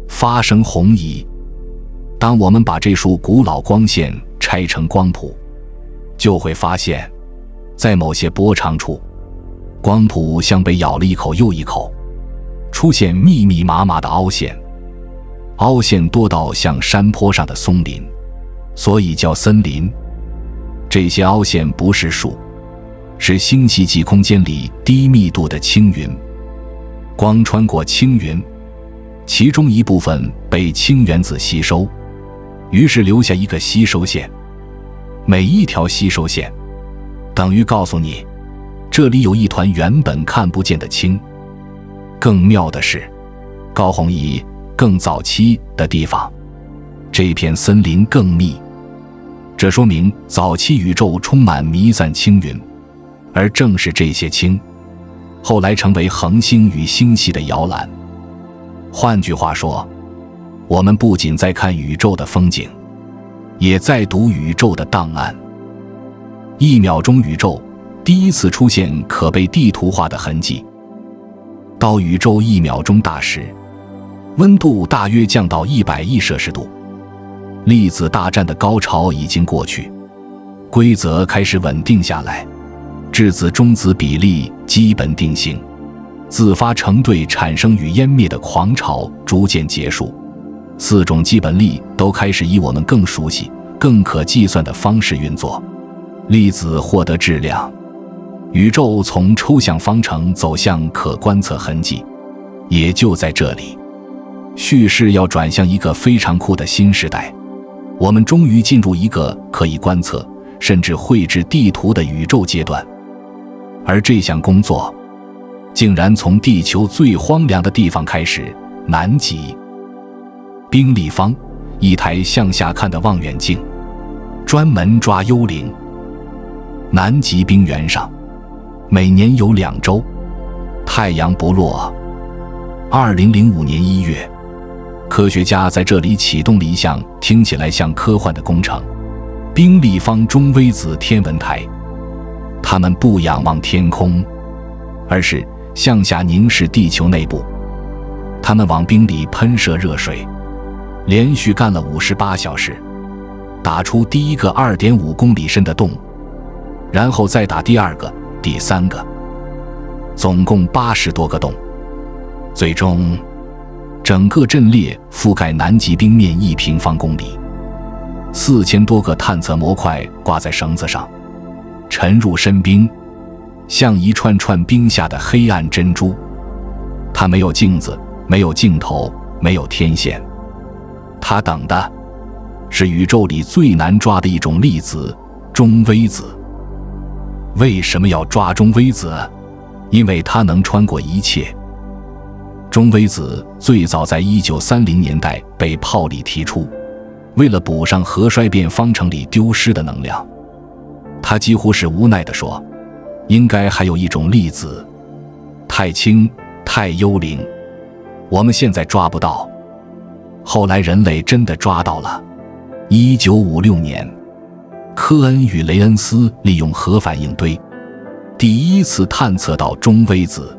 发生红移。当我们把这束古老光线拆成光谱，就会发现，在某些波长处，光谱像被咬了一口又一口，出现密密麻麻的凹陷，凹陷多到像山坡上的松林，所以叫森林。这些凹陷不是树，是星系际空间里低密度的青云。光穿过氢云，其中一部分被氢原子吸收，于是留下一个吸收线。每一条吸收线等于告诉你，这里有一团原本看不见的氢。更妙的是，高弘仪更早期的地方，这片森林更密，这说明早期宇宙充满弥散氢云，而正是这些氢后来成为恒星与星系的摇篮。换句话说，我们不仅在看宇宙的风景，也在读宇宙的档案。1秒钟宇宙第一次出现可被地图化的痕迹。到宇宙1秒钟大时，温度大约降到100亿摄氏度，粒子大战的高潮已经过去，规则开始稳定下来，质子中子比例基本定型，自发成对产生与湮灭的狂潮逐渐结束，4种基本力都开始以我们更熟悉、更可计算的方式运作，粒子获得质量，宇宙从抽象方程走向可观测痕迹。也就在这里，叙事要转向一个非常酷的新时代，我们终于进入一个可以观测甚至绘制地图的宇宙阶段。而这项工作竟然从地球最荒凉的地方开始，南极冰立方，一台向下看的望远镜，专门抓幽灵。南极冰原上每年有2周太阳不落。2005年1月，科学家在这里启动了一项听起来像科幻的工程——冰立方中微子天文台。他们不仰望天空，而是向下凝视地球内部。他们往冰里喷射热水，连续干了58小时，打出第一个2.5公里深的洞，然后再打第2个、第3个，总共80多个洞。最终，整个阵列覆盖南极冰面1平方公里，4000多个探测模块挂在绳子上，沉入深冰，像一串串冰下的黑暗珍珠。它没有镜子，没有镜头，没有天线，它等的是宇宙里最难抓的一种粒子——中微子。为什么要抓中微子？因为它能穿过一切。中微子最早在1930年代被泡利提出，为了补上核衰变方程里丢失的能量。他几乎是无奈地说，应该还有一种粒子，太轻太幽灵，我们现在抓不到。后来人类真的抓到了。1956年，科恩与雷恩斯利用核反应堆第一次探测到中微子。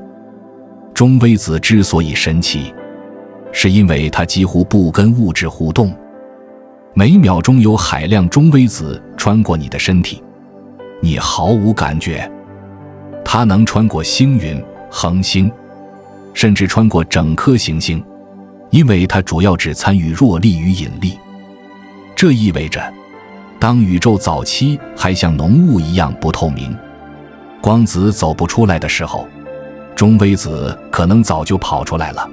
中微子之所以神奇，是因为它几乎不跟物质互动，每秒钟有海量中微子穿过你的身体，你毫无感觉。它能穿过星云、恒星，甚至穿过整颗行星，因为它主要只参与弱力与引力。这意味着，当宇宙早期还像浓雾一样不透明，光子走不出来的时候，中微子可能早就跑出来了。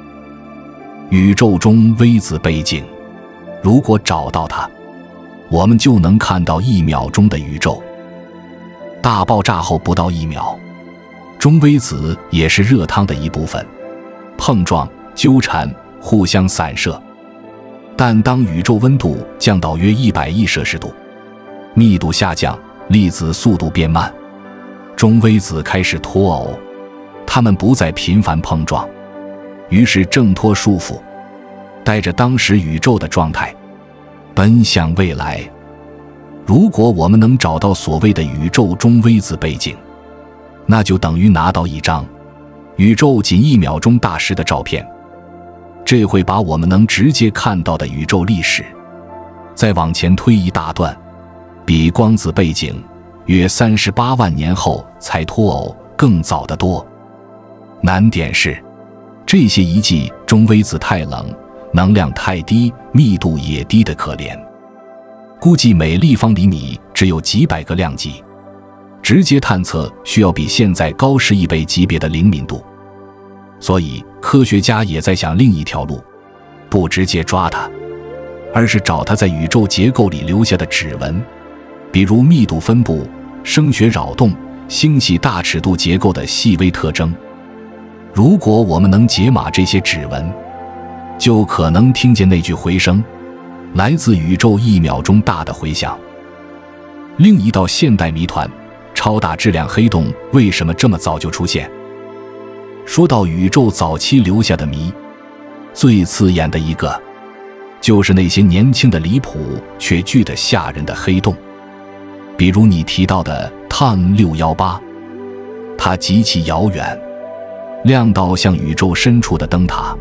宇宙中微子背景，如果找到它，我们就能看到1秒钟的宇宙。大爆炸后不到1秒，中微子也是热汤的一部分，碰撞、纠缠、互相散射。但当宇宙温度降到约100亿摄氏度，密度下降，粒子速度变慢，中微子开始脱偶，它们不再频繁碰撞，于是挣脱束缚，带着当时宇宙的状态奔向未来。如果我们能找到所谓的宇宙中微子背景，那就等于拿到一张宇宙仅1秒钟大时的照片，这会把我们能直接看到的宇宙历史再往前推一大段，比光子背景约38万年后才脱偶更早得多。难点是，这些遗迹中微子太冷，能量太低，密度也低得可怜，估计每立方厘米只有几百个量级，直接探测需要比现在高10亿倍级别的灵敏度。所以科学家也在想另一条路，不直接抓它，而是找它在宇宙结构里留下的指纹，比如密度分布、声学扰动、星系大尺度结构的细微特征。如果我们能解码这些指纹，就可能听见那句回声，来自宇宙1秒钟大的回响。另一道现代谜团，超大质量黑洞为什么这么早就出现？说到宇宙早期留下的谜，最刺眼的一个，就是那些年轻的离谱却巨得吓人的黑洞。比如你提到的TAN 618，它极其遥远，亮到像宇宙深处的灯塔，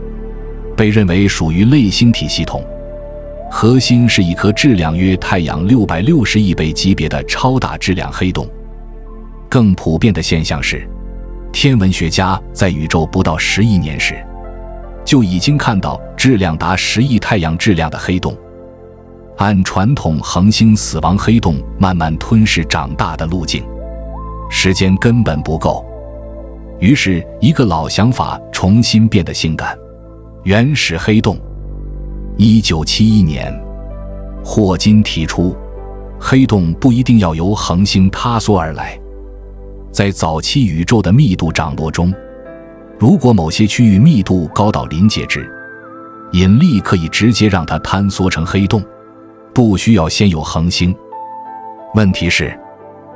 被认为属于类星体系统，核心是一颗质量约太阳660亿倍级别的超大质量黑洞。更普遍的现象是，天文学家在宇宙不到10亿年时，就已经看到质量达10亿太阳质量的黑洞。按传统恒星死亡黑洞慢慢吞噬长大的路径，时间根本不够。于是一个老想法重新变得性感，原始黑洞。1971年，霍金提出，黑洞不一定要由恒星塌缩而来。在早期宇宙的密度涨落中，如果某些区域密度高到临界值，引力可以直接让它坍缩成黑洞，不需要先有恒星。问题是，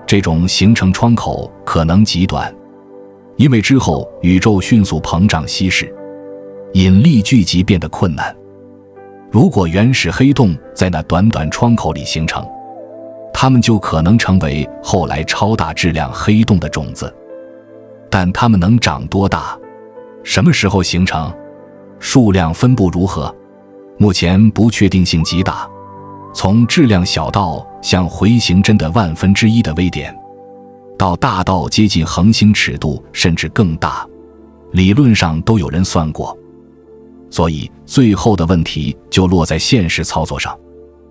这种形成窗口可能极短，因为之后宇宙迅速膨胀稀释，引力聚集变得困难。如果原始黑洞在那短短窗口里形成，它们就可能成为后来超大质量黑洞的种子。但它们能长多大？什么时候形成？数量分布如何？目前不确定性极大，从质量小到像回形针的1/1000的微点，到大到接近恒星尺度甚至更大，理论上都有人算过。所以最后的问题就落在现实操作上。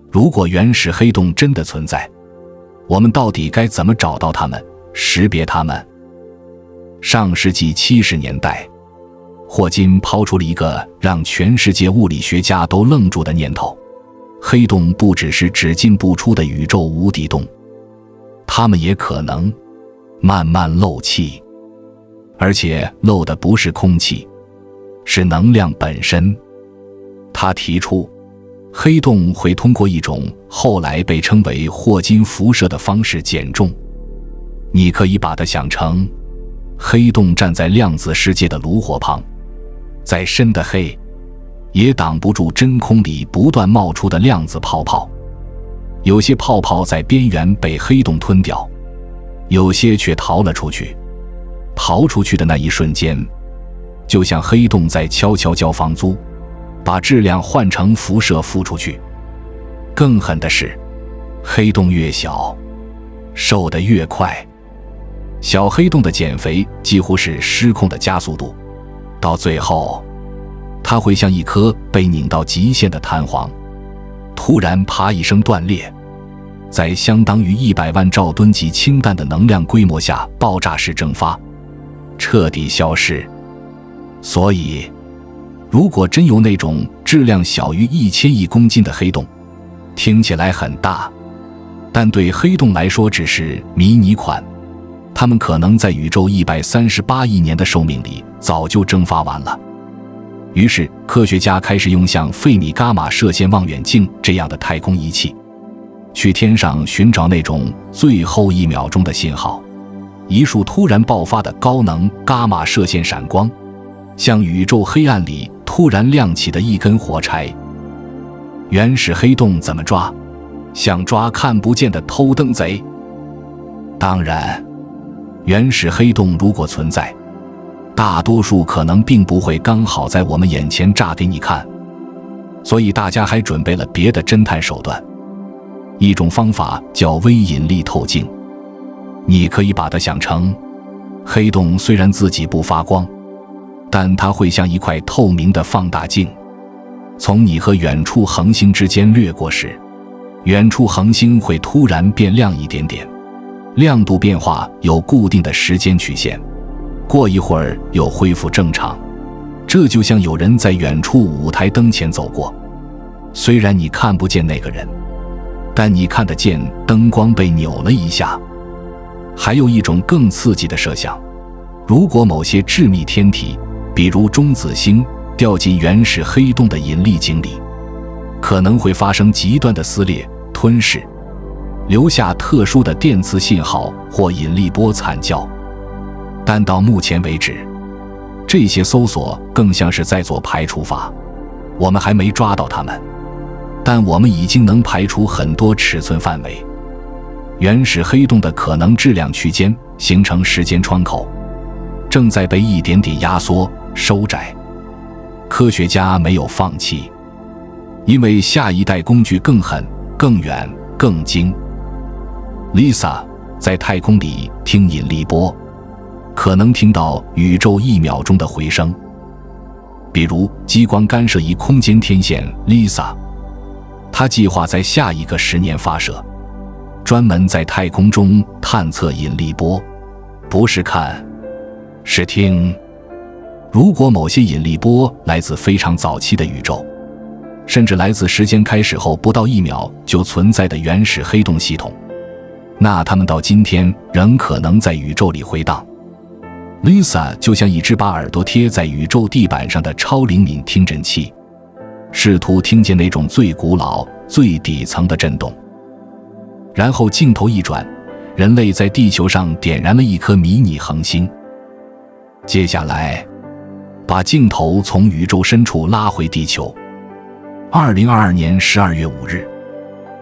如果原始黑洞真的存在，我们到底该怎么找到它们，识别它们？上世纪70年代，霍金抛出了一个让全世界物理学家都愣住的念头：黑洞不只是只进不出的宇宙无底洞，它们也可能慢慢漏气，而且漏的不是空气，是能量本身。他提出，黑洞会通过一种后来被称为霍金辐射的方式减重。你可以把它想成，黑洞站在量子世界的炉火旁，再深的黑也挡不住真空里不断冒出的量子泡泡。有些泡泡在边缘被黑洞吞掉，有些却逃了出去。逃出去的那一瞬间，就像黑洞在悄悄交房租，把质量换成辐射付出去。更狠的是，黑洞越小，瘦得越快。小黑洞的减肥几乎是失控的加速度，到最后，它会像一颗被拧到极限的弹簧，突然啪一声断裂，在相当于100万兆吨级氢弹的能量规模下爆炸式蒸发，彻底消失。所以，如果真有那种质量小于1000亿公斤的黑洞，听起来很大，但对黑洞来说只是迷你款，它们可能在宇宙138亿年的寿命里早就蒸发完了。于是科学家开始用像费米伽马射线望远镜这样的太空仪器，去天上寻找那种最后1秒钟的信号。一束突然爆发的高能伽马射线闪光，像宇宙黑暗里突然亮起的一根火柴。原始黑洞怎么抓？像抓看不见的偷灯贼。当然，原始黑洞如果存在，大多数可能并不会刚好在我们眼前炸给你看，所以大家还准备了别的侦探手段。一种方法叫微引力透镜，你可以把它想成，黑洞虽然自己不发光，但它会像一块透明的放大镜，从你和远处恒星之间掠过时，远处恒星会突然变亮一点点，亮度变化有固定的时间曲线，过一会儿又恢复正常。这就像有人在远处舞台灯前走过，虽然你看不见那个人，但你看得见灯光被扭了一下。还有一种更刺激的设想，如果某些致密天体，比如中子星，掉进原始黑洞的引力井里，可能会发生极端的撕裂、吞噬，留下特殊的电磁信号或引力波惨叫。但到目前为止，这些搜索更像是在做排除法，我们还没抓到它们，但我们已经能排除很多尺寸范围。原始黑洞的可能质量区间形成时间窗口，正在被一点点压缩、收窄。科学家没有放弃，因为下一代工具更狠、更远、更精。Lisa 在太空里听引力波，可能听到宇宙1秒钟的回声。比如激光干涉仪空间天线 Lisa， 它计划在下一个10年发射，专门在太空中探测引力波，不是看，是听。如果某些引力波来自非常早期的宇宙，甚至来自时间开始后不到1秒就存在的原始黑洞系统，那它们到今天仍可能在宇宙里回荡。Lisa 就像一只把耳朵贴在宇宙地板上的超灵敏听诊器，试图听见那种最古老、最底层的震动。然后镜头一转，人类在地球上点燃了一颗迷你恒星。接下来，把镜头从宇宙深处拉回地球。2022年12月5日，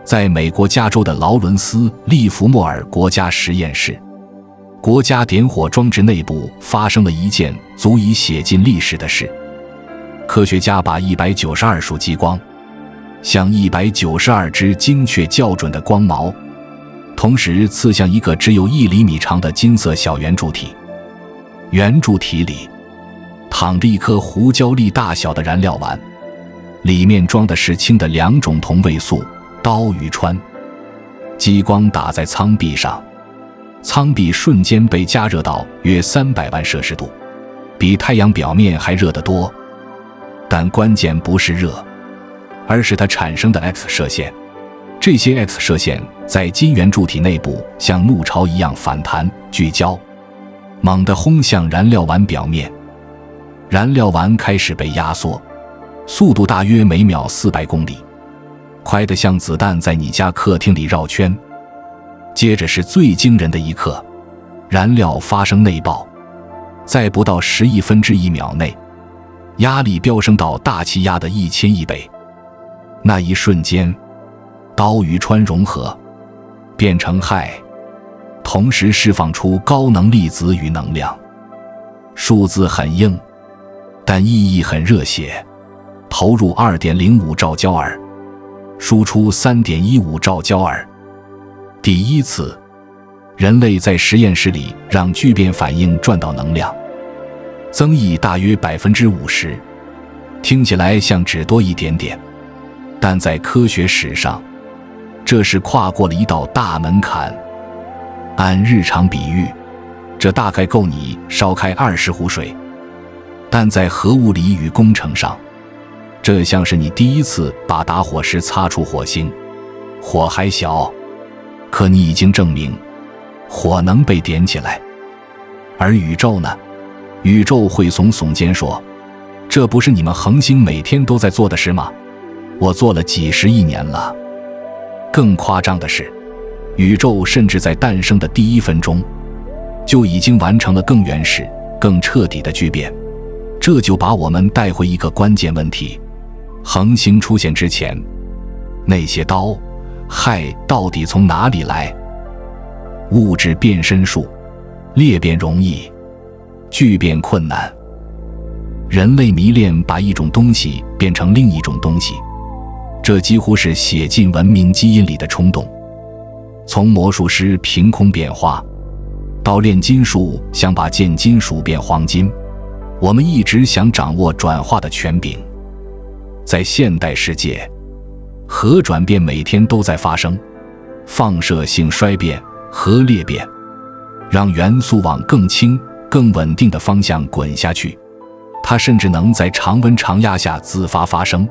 在美国加州的劳伦斯·利弗莫尔国家实验室，国家点火装置内部发生了一件足以写进历史的事。科学家把192束激光向192只精确校准的光毛，同时刺向一个只有1厘米长的金色小圆柱体。圆柱体里躺着一颗胡椒粒大小的燃料丸，里面装的是氢的2种同位素刀与氚。激光打在舱壁上，舱壁瞬间被加热到约300万摄氏度，比太阳表面还热得多。但关键不是热，而是它产生的 X 射线。这些 X 射线在金圆柱体内部像怒潮一样反弹、聚焦，猛地轰向燃料丸表面。燃料丸开始被压缩，速度大约每秒400公里，快得像子弹在你家客厅里绕圈。接着是最惊人的一刻，燃料发生内爆，在不到11/1秒内，压力飙升到大气压的1000亿倍。那一瞬间，氘与氚融合，变成氦，同时释放出高能粒子与能量。数字很硬，但意义很热血。投入 2.05 兆焦耳，输出 3.15 兆焦耳。第一次，人类在实验室里让聚变反应赚到能量，增益大约 50%， 听起来像只多一点点，但在科学史上，这是跨过了一道大门槛。按日常比喻，这大概够你烧开20壶水，但在核物理与工程上，这像是你第一次把打火石擦出火星。火还小，可你已经证明火能被点起来。而宇宙呢？宇宙会耸肩说，这不是你们恒星每天都在做的事吗？我做了几十亿年了。更夸张的是，宇宙甚至在诞生的第1分钟就已经完成了更原始、更彻底的巨变。这就把我们带回一个关键问题：恒星出现之前，那些氘、氦到底从哪里来？物质变身术，裂变容易，聚变困难。人类迷恋把一种东西变成另一种东西，这几乎是写进文明基因里的冲动。从魔术师凭空变花，到炼金术想把贱金属变黄金，我们一直想掌握转化的权柄。在现代世界，核转变每天都在发生，放射性衰变、核裂变，让元素往更轻、更稳定的方向滚下去。它甚至能在常温常压下自发发生。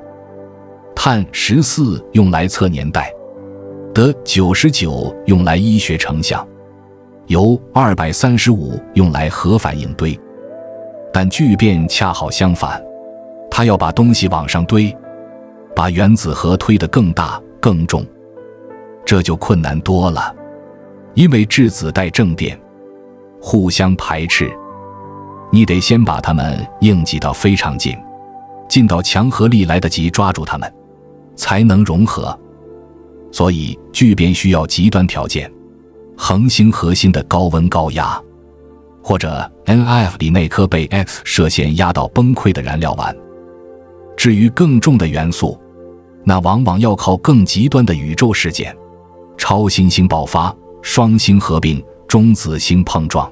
碳14用来测年代，德99用来医学成像，铀235用来核反应堆。但聚变恰好相反，它要把东西往上堆，把原子核推得更大更重，这就困难多了，因为质子带正电，互相排斥，你得先把它们硬挤到非常近，近到强合力来得及抓住它们，才能融合。所以聚变需要极端条件，恒星核心的高温高压，或者 NF 里那颗被 X 射线压到崩溃的燃料丸。至于更重的元素，那往往要靠更极端的宇宙事件，超新星爆发、双星合并、中子星碰撞。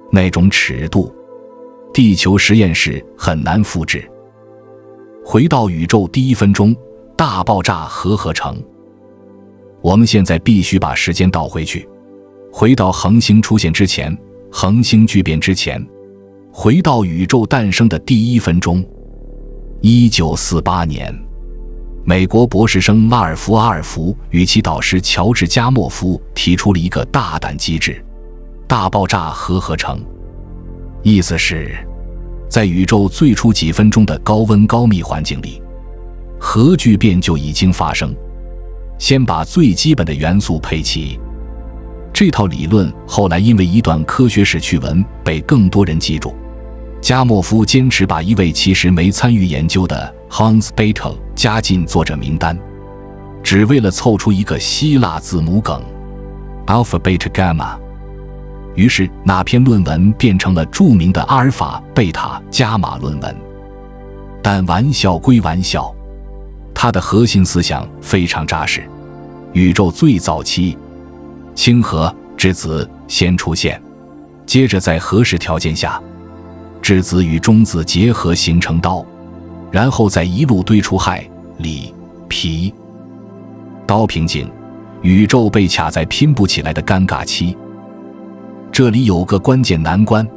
那种尺度，地球实验室很难复制。回到宇宙第一分钟，大爆炸核合成。我们现在必须把时间倒回去，回到恒星出现之前，恒星聚变之前，回到宇宙诞生的第一分钟。1948年，美国博士生拉尔夫·阿尔弗与其导师乔治·加莫夫提出了一个大胆机制——大爆炸核合成。意思是，在宇宙最初几分钟的高温高密环境里，核聚变就已经发生。先把最基本的元素配齐。这套理论后来因为一段科学史趣闻被更多人记住。加莫夫坚持把一位其实没参与研究的 Hans Bethe 加进作者名单，只为了凑出一个希腊字母梗 Alpha Beta Gamma。于是那篇论文变成了著名的阿尔法贝塔伽马论文。但玩笑归玩笑，它的核心思想非常扎实。宇宙最早期，氢核质子先出现，接着在合适条件下，质子与中子结合形成氘，然后再一路堆出氦、锂、铍。氘瓶颈，宇宙被卡在拼不起来的尴尬期。这里有个关键难关，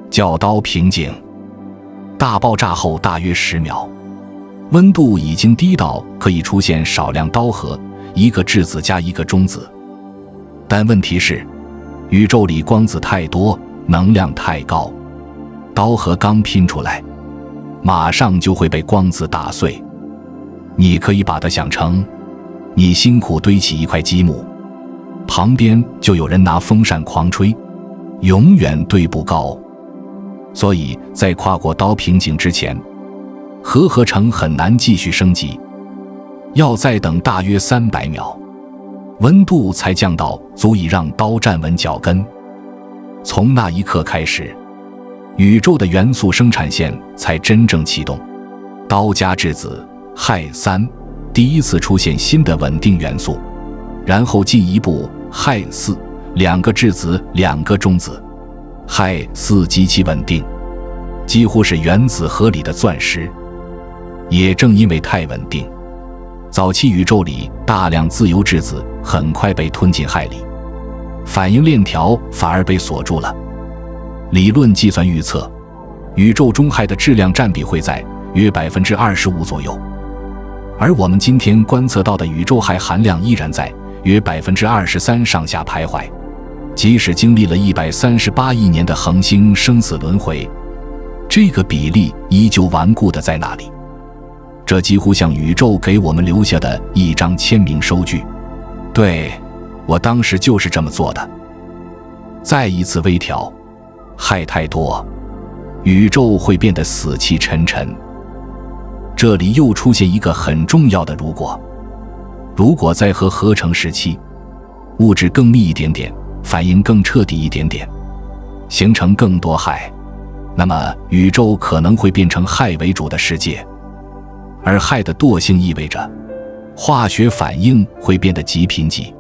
叫氘瓶颈。大爆炸后大约10秒，温度已经低到可以出现少量氘核，一个质子加一个中子。但问题是，宇宙里光子太多，能量太高，氘核刚拼出来，马上就会被光子打碎。你可以把它想成，你辛苦堆起一块积木，旁边就有人拿风扇狂吹，永远堆不高。所以在跨过氘瓶颈之前，核合成很难继续升级，要再等大约300秒，温度才降到足以让氘站稳脚跟。从那一刻开始，宇宙的元素生产线才真正启动。氘加质子氦3第一次出现新的稳定元素，然后进一步氦4，两个质子两个中子，氦4极其稳定，几乎是原子核里的钻石。也正因为太稳定，早期宇宙里大量自由质子很快被吞进氦里，反应链条反而被锁住了。理论计算预测，宇宙中氦的质量占比会在约 25% 左右，而我们今天观测到的宇宙氦含量依然在约 23% 上下徘徊，即使经历了138亿年的恒星生死轮回，这个比例依旧顽固地在那里。这几乎像宇宙给我们留下的一张签名收据。对，我当时就是这么做的。再一次微调，氦太多，宇宙会变得死气沉沉。这里又出现一个很重要的如果。如果在核合成时期，物质更密一点点，反应更彻底一点点，形成更多氦，那么宇宙可能会变成氦为主的世界。而氦的惰性意味着化学反应会变得极贫瘠，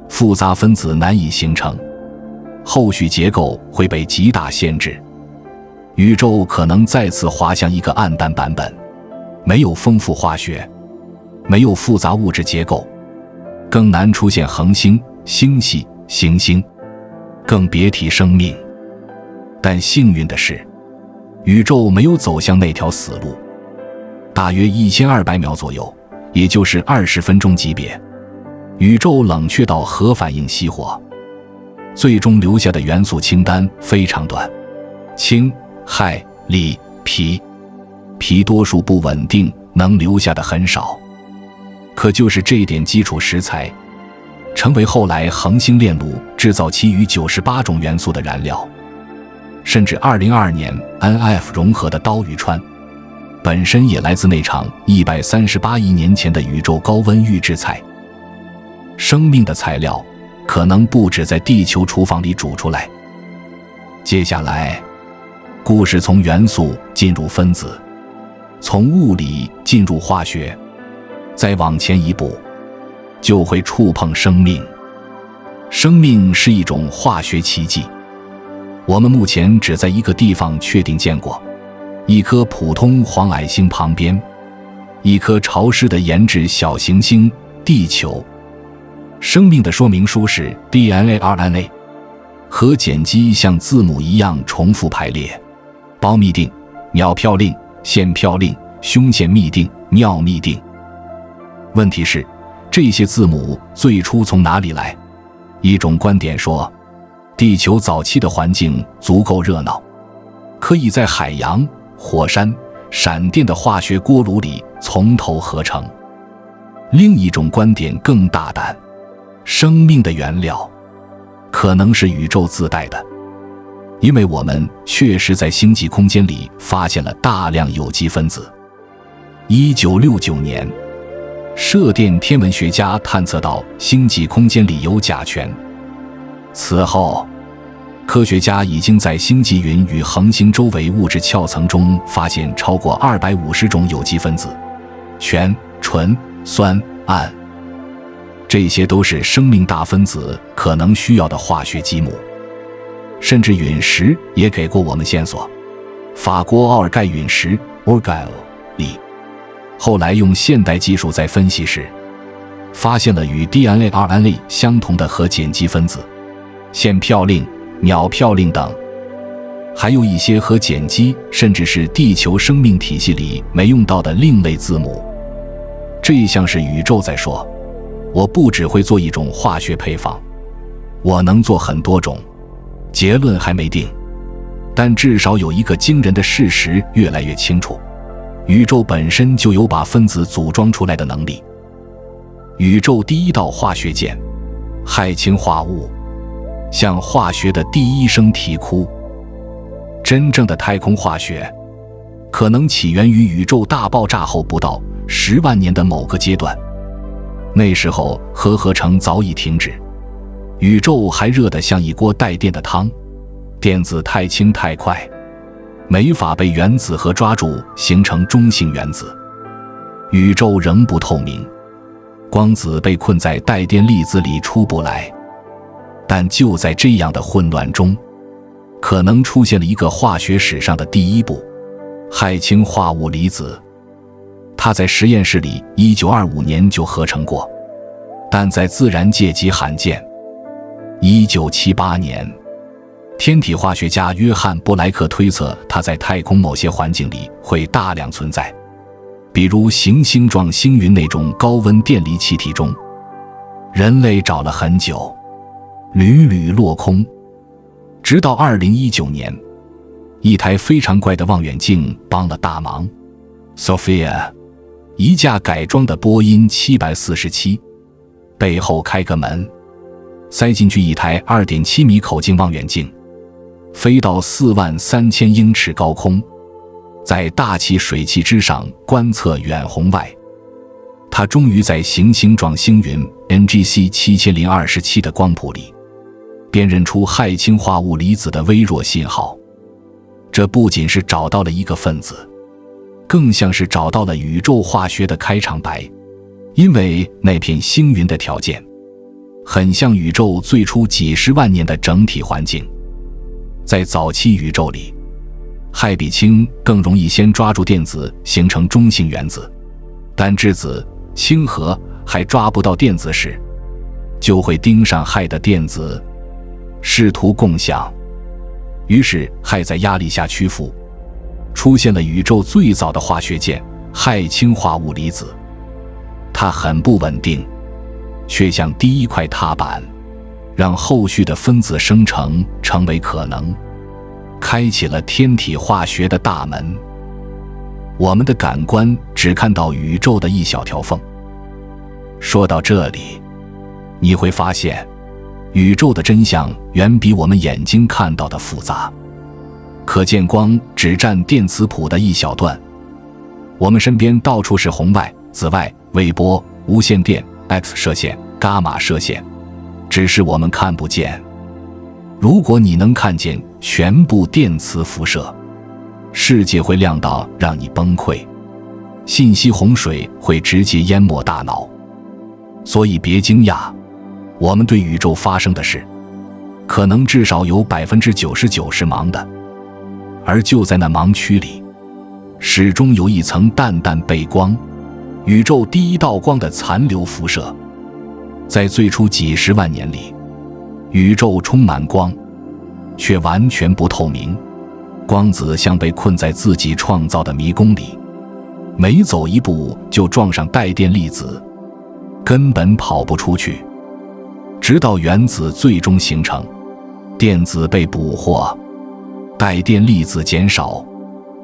复杂分子难以形成，后续结构会被极大限制，宇宙可能再次滑向一个暗淡版本，没有丰富化学，没有复杂物质结构，更难出现恒星、星系、行星，更别提生命。但幸运的是，宇宙没有走向那条死路。大约1200秒左右，也就是20分钟级别，宇宙冷却到核反应熄火，最终留下的元素清单非常短：氢、氦、锂、铍。铍多数不稳定，能留下的很少。可就是这点基础食材，成为后来恒星炼炉制造其余98种元素的燃料。甚至2022年 NF 融合的刀鱼川，本身也来自那场138亿年前的宇宙高温预制菜。生命的材料可能不止在地球厨房里煮出来。接下来，故事从元素进入分子，从物理进入化学，再往前一步，就会触碰生命。生命是一种化学奇迹，我们目前只在一个地方确定见过，一颗普通黄矮星旁边，一颗潮湿的研制小行星地球。生命的说明书是 DNA、RNA， 和碱基像字母一样重复排列：胞嘧啶、鸟嘌啶、腺嘌啶、胸腺嘧啶、尿嘧啶。问题是，这些字母最初从哪里来？一种观点说，地球早期的环境足够热闹，可以在海洋、火山、闪电的化学锅炉里从头合成。另一种观点更大胆，生命的原料可能是宇宙自带的，因为我们确实在星际空间里发现了大量有机分子。1969年，射电天文学家探测到星际空间里有甲醛。此后，科学家已经在星际云与恒星周围物质壳层中发现超过250种有机分子，醛、醇、酸、氨，这些都是生命大分子可能需要的化学基母。甚至陨石也给过我们线索。法国奥尔盖陨石 Orgueil 里，后来用现代技术在分析时，发现了与 DNA、RNA 相同的核碱基分子，腺嘌啶、鸟嘌啶等，还有一些和碱基甚至是地球生命体系里没用到的另类字母。这像是宇宙在说，我不只会做一种化学配方，我能做很多种。结论还没定，但至少有一个惊人的事实越来越清楚：宇宙本身就有把分子组装出来的能力。宇宙第一道化学键，氦氢化物，向化学的第一声啼哭。真正的太空化学可能起源于宇宙大爆炸后不到10万年的某个阶段，那时候核合成早已停止，宇宙还热得像一锅带电的汤，电子太轻太快，没法被原子核抓住形成中性原子。宇宙仍不透明，光子被困在带电粒子里出不来。但就在这样的混乱中，可能出现了一个化学史上的第一步——氦氢化物离子。它在实验室里1925年就合成过，但在自然界极罕见。1978年，天体化学家约翰·布莱克推测它在太空某些环境里会大量存在，比如行星状星云那种高温电离气体中。人类找了很久，屡屡落空，直到2019年，一台非常怪的望远镜帮了大忙。Sophia， 一架改装的波音747，背后开个门，塞进去一台2.7米口径望远镜，飞到43000英尺高空，在大气水汽之上观测远红外。它终于在行星状星云 NGC 7027的光谱里辨认出氦氢化物离子的微弱信号。这不仅是找到了一个分子，更像是找到了宇宙化学的开场白，因为那片星云的条件很像宇宙最初几十万年的整体环境。在早期宇宙里，氦比氢更容易先抓住电子形成中性原子，但质子、氢核还抓不到电子时，就会盯上氦的电子，试图共享。于是氦在压力下屈服，出现了宇宙最早的化学键——氦氢化物离子。它很不稳定，却像第一块踏板，让后续的分子生成成为可能，开启了天体化学的大门。我们的感官只看到宇宙的一小条缝。说到这里，你会发现，宇宙的真相远比我们眼睛看到的复杂。可见光只占电磁谱的一小段，我们身边到处是红外、紫外、微波、无线电、X 射线、伽马射线，只是我们看不见。如果你能看见全部电磁辐射，世界会亮到让你崩溃，信息洪水会直接淹没大脑。所以别惊讶，我们对宇宙发生的事，可能至少有99%是盲的。而就在那盲区里，始终有一层淡淡背光，宇宙第一道光的残留辐射。在最初几十万年里，宇宙充满光，却完全不透明。光子像被困在自己创造的迷宫里，每走一步就撞上带电粒子，根本跑不出去。直到原子最终形成，电子被捕获，带电粒子减少，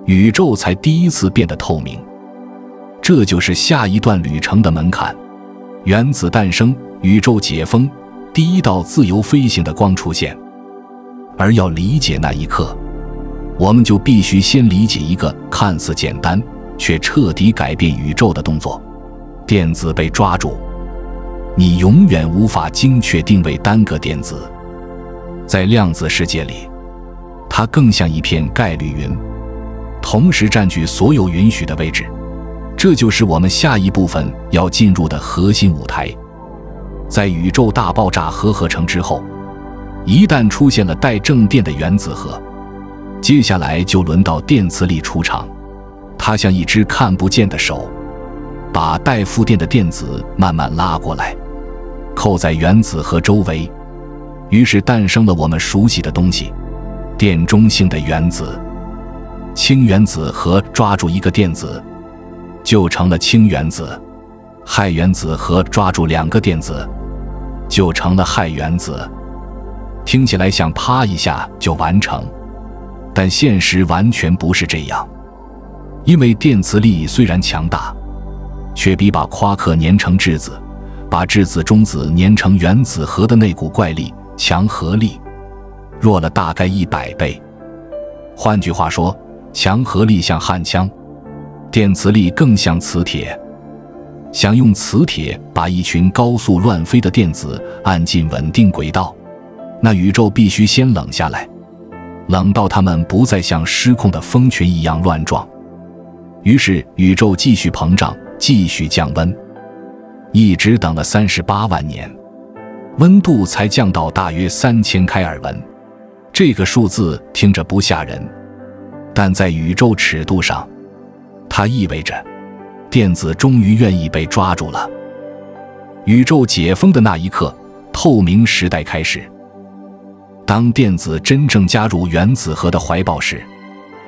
宇宙才第一次变得透明。这就是下一段旅程的门槛：原子诞生，宇宙解封，第一道自由飞行的光出现。而要理解那一刻，我们就必须先理解一个看似简单却彻底改变宇宙的动作：电子被抓住。你永远无法精确定位单个电子，在量子世界里，它更像一片概率云，同时占据所有允许的位置。这就是我们下一部分要进入的核心舞台。在宇宙大爆炸核合成之后，一旦出现了带正电的原子核，接下来就轮到电磁力出场。它像一只看不见的手，把带负电的电子慢慢拉过来，扣在原子核周围。于是诞生了我们熟悉的东西：电中性的原子。氢原子核抓住一个电子，就成了氢原子；氦原子核抓住2个电子，就成了氦原子。听起来像啪一下就完成，但现实完全不是这样。因为电磁力虽然强大，却比把夸克粘成质子，把质子中子粘成原子核的那股怪力强合力弱了大概100倍。换句话说，强合力像焊枪，电磁力更像磁铁。想用磁铁把一群高速乱飞的电子按进稳定轨道，那宇宙必须先冷下来，冷到它们不再像失控的蜂群一样乱撞。于是宇宙继续膨胀，继续降温，一直等了38万年，温度才降到大约3000开尔文。这个数字听着不吓人，但在宇宙尺度上，它意味着电子终于愿意被抓住了。宇宙解封的那一刻，透明时代开始。当电子真正加入原子核的怀抱时，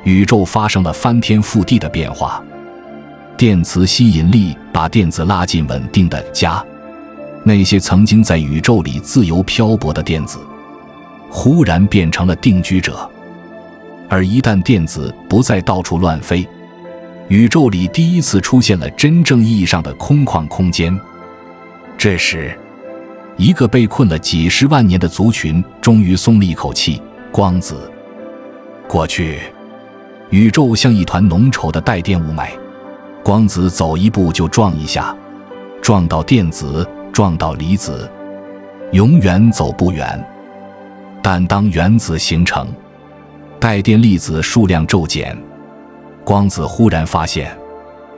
宇宙发生了翻天覆地的变化。电磁吸引力把电子拉进稳定的家，那些曾经在宇宙里自由漂泊的电子，忽然变成了定居者。而一旦电子不再到处乱飞，宇宙里第一次出现了真正意义上的空旷空间。这时，一个被困了几十万年的族群终于松了一口气——光子。过去，宇宙像一团浓稠的带电雾霾，光子走一步就撞一下，撞到电子，撞到离子，永远走不远。但当原子形成，带电粒子数量骤减，光子忽然发现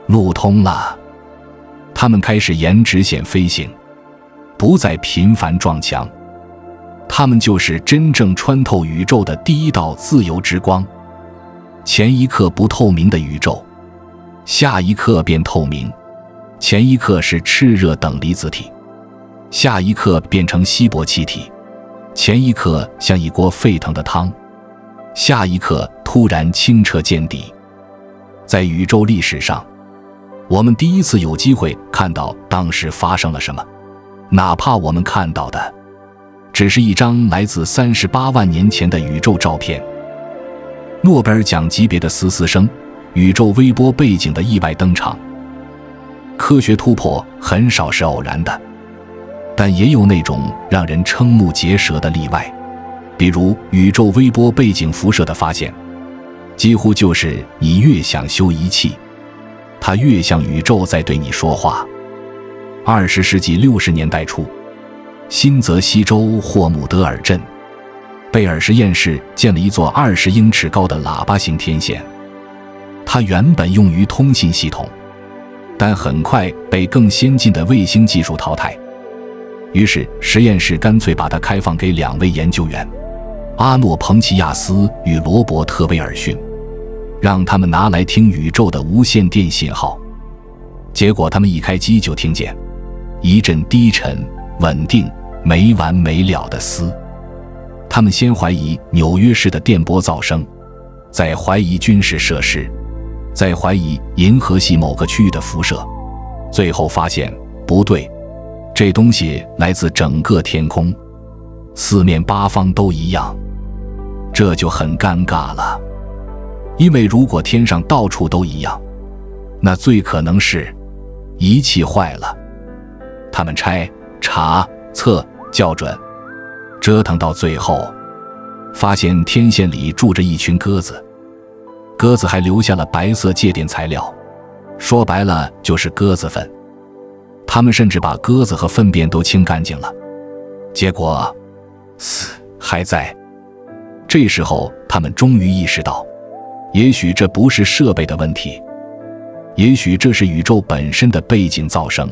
路通了，它们开始沿直线飞行，不再频繁撞墙。它们就是真正穿透宇宙的第一道自由之光。前一刻不透明的宇宙，下一刻变透明。前一刻是炽热等离子体，下一刻变成稀薄气体。前一刻像一锅沸腾的汤，下一刻突然清澈见底。在宇宙历史上，我们第一次有机会看到当时发生了什么，哪怕我们看到的只是一张来自38万年前的宇宙照片。诺贝尔奖级别的嘶嘶声，宇宙微波背景的意外登场。科学突破很少是偶然的，但也有那种让人瞠目结舌的例外，比如宇宙微波背景辐射的发现，几乎就是你越想修仪器，它越像宇宙在对你说话。20世纪60年代初，新泽西州霍姆德尔镇贝尔实验室建了一座20英尺高的喇叭形天线，它原本用于通信系统，但很快被更先进的卫星技术淘汰。于是实验室干脆把它开放给2位研究员，阿诺·彭齐亚斯与罗伯特·威尔逊，让他们拿来听宇宙的无线电信号。结果他们一开机就听见一阵低沉、稳定、没完没了的嘶。他们先怀疑纽约市的电波噪声，再怀疑军事设施，再怀疑银河系某个区域的辐射，最后发现不对，这东西来自整个天空，四面八方都一样。这就很尴尬了，因为如果天上到处都一样，那最可能是仪器坏了。他们拆、查、测、校准，折腾到最后，发现天线里住着一群鸽子，鸽子还留下了白色介电材料，说白了就是鸽子粪。他们甚至把鸽子和粪便都清干净了，结果嘶还在。这时候他们终于意识到，也许这不是设备的问题，也许这是宇宙本身的背景噪声。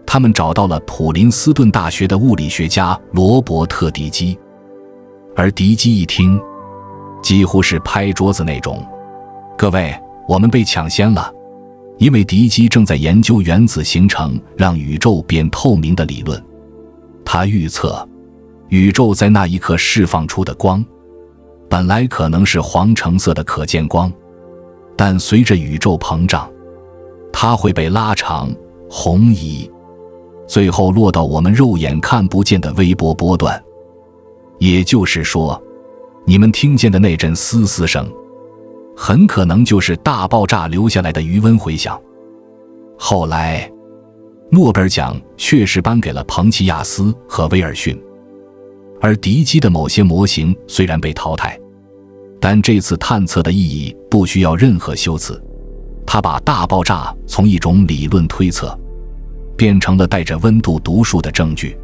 他们找到了普林斯顿大学的物理学家罗伯特·迪基，而迪基一听，几乎是拍桌子那种：各位，我们被抢先了！因为迪基正在研究原子形成让宇宙变透明的理论。他预测，宇宙在那一刻释放出的光，本来可能是黄橙色的可见光，但随着宇宙膨胀，它会被拉长、红移，最后落到我们肉眼看不见的微波波段。也就是说，你们听见的那阵嘶嘶声，很可能就是大爆炸留下来的余温回响。后来，诺贝尔奖确实颁给了彭齐亚斯和威尔逊，而迪基的某些模型虽然被淘汰，但这次探测的意义不需要任何修辞。他把大爆炸从一种理论推测，变成了带着温度读数的证据。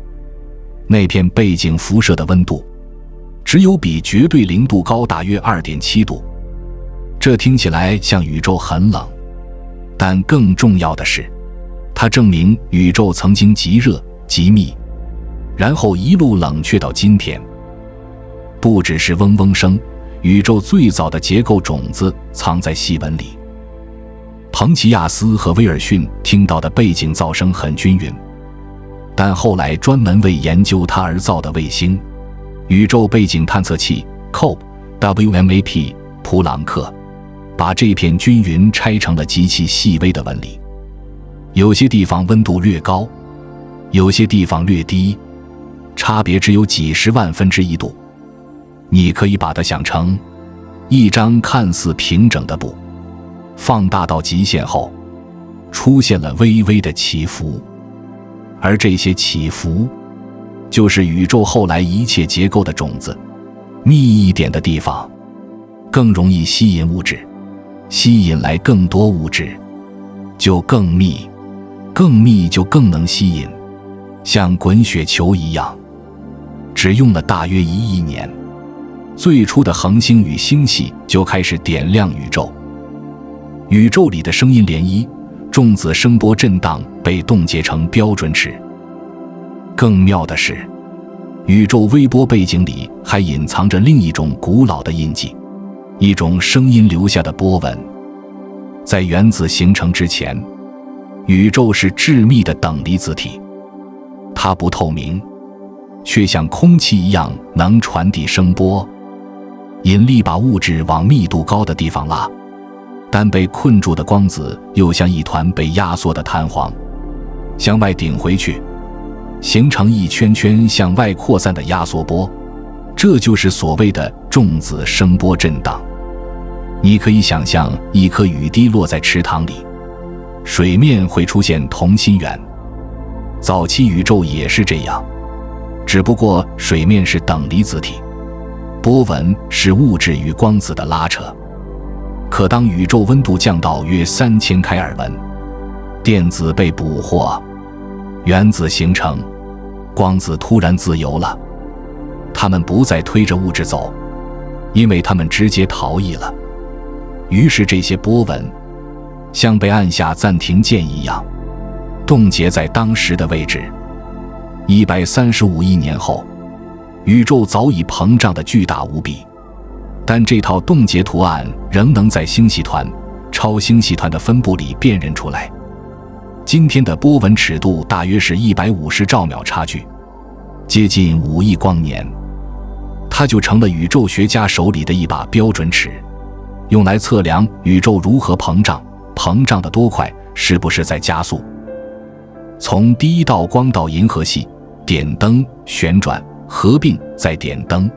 那片背景辐射的温度只有比绝对零度高大约 2.7 度。这听起来像宇宙很冷，但更重要的是，它证明宇宙曾经极热、极密，然后一路冷却到今天。不只是嗡嗡声，宇宙最早的结构种子藏在细纹里。彭齐亚斯和威尔逊听到的背景噪声很均匀，但后来专门为研究它而造的卫星宇宙背景探测器 WMAP 普朗克，把这片均匀拆成了极其细微的纹理。有些地方温度略高，有些地方略低，差别只有几十万分之一度。你可以把它想成一张看似平整的布，放大到极限后，出现了微微的起伏，而这些起伏就是宇宙后来一切结构的种子。密一点的地方更容易吸引物质，吸引来更多物质就更密，更密就更能吸引，像滚雪球一样。只用了大约1亿年，最初的恒星与星系就开始点亮宇宙。宇宙里的声音涟漪，重子声波震荡被冻结成标准尺。更妙的是，宇宙微波背景里还隐藏着另一种古老的印记，一种声音留下的波纹。在原子形成之前，宇宙是致密的等离子体，它不透明，却像空气一样能传递声波，引力把物质往密度高的地方拉。但被困住的光子又像一团被压缩的弹簧，向外顶回去，形成一圈圈向外扩散的压缩波，这就是所谓的重子声波震荡。你可以想象一颗雨滴落在池塘里，水面会出现同心圆。早期宇宙也是这样，只不过水面是等离子体，波纹是物质与光子的拉扯。可当宇宙温度降到约3000开尔文，电子被捕获，原子形成，光子突然自由了，它们不再推着物质走，因为它们直接逃逸了。于是这些波纹像被按下暂停键一样，冻结在当时的位置。135亿年后，宇宙早已膨胀得巨大无比，但这套冻结图案仍能在星系团、超星系团的分布里辨认出来。今天的波纹尺度大约是150兆秒差距，接近5亿光年，它就成了宇宙学家手里的一把标准尺，用来测量宇宙如何膨胀，膨胀得多快，是不是在加速。从第一道光到银河系，点灯、旋转、合并再点灯，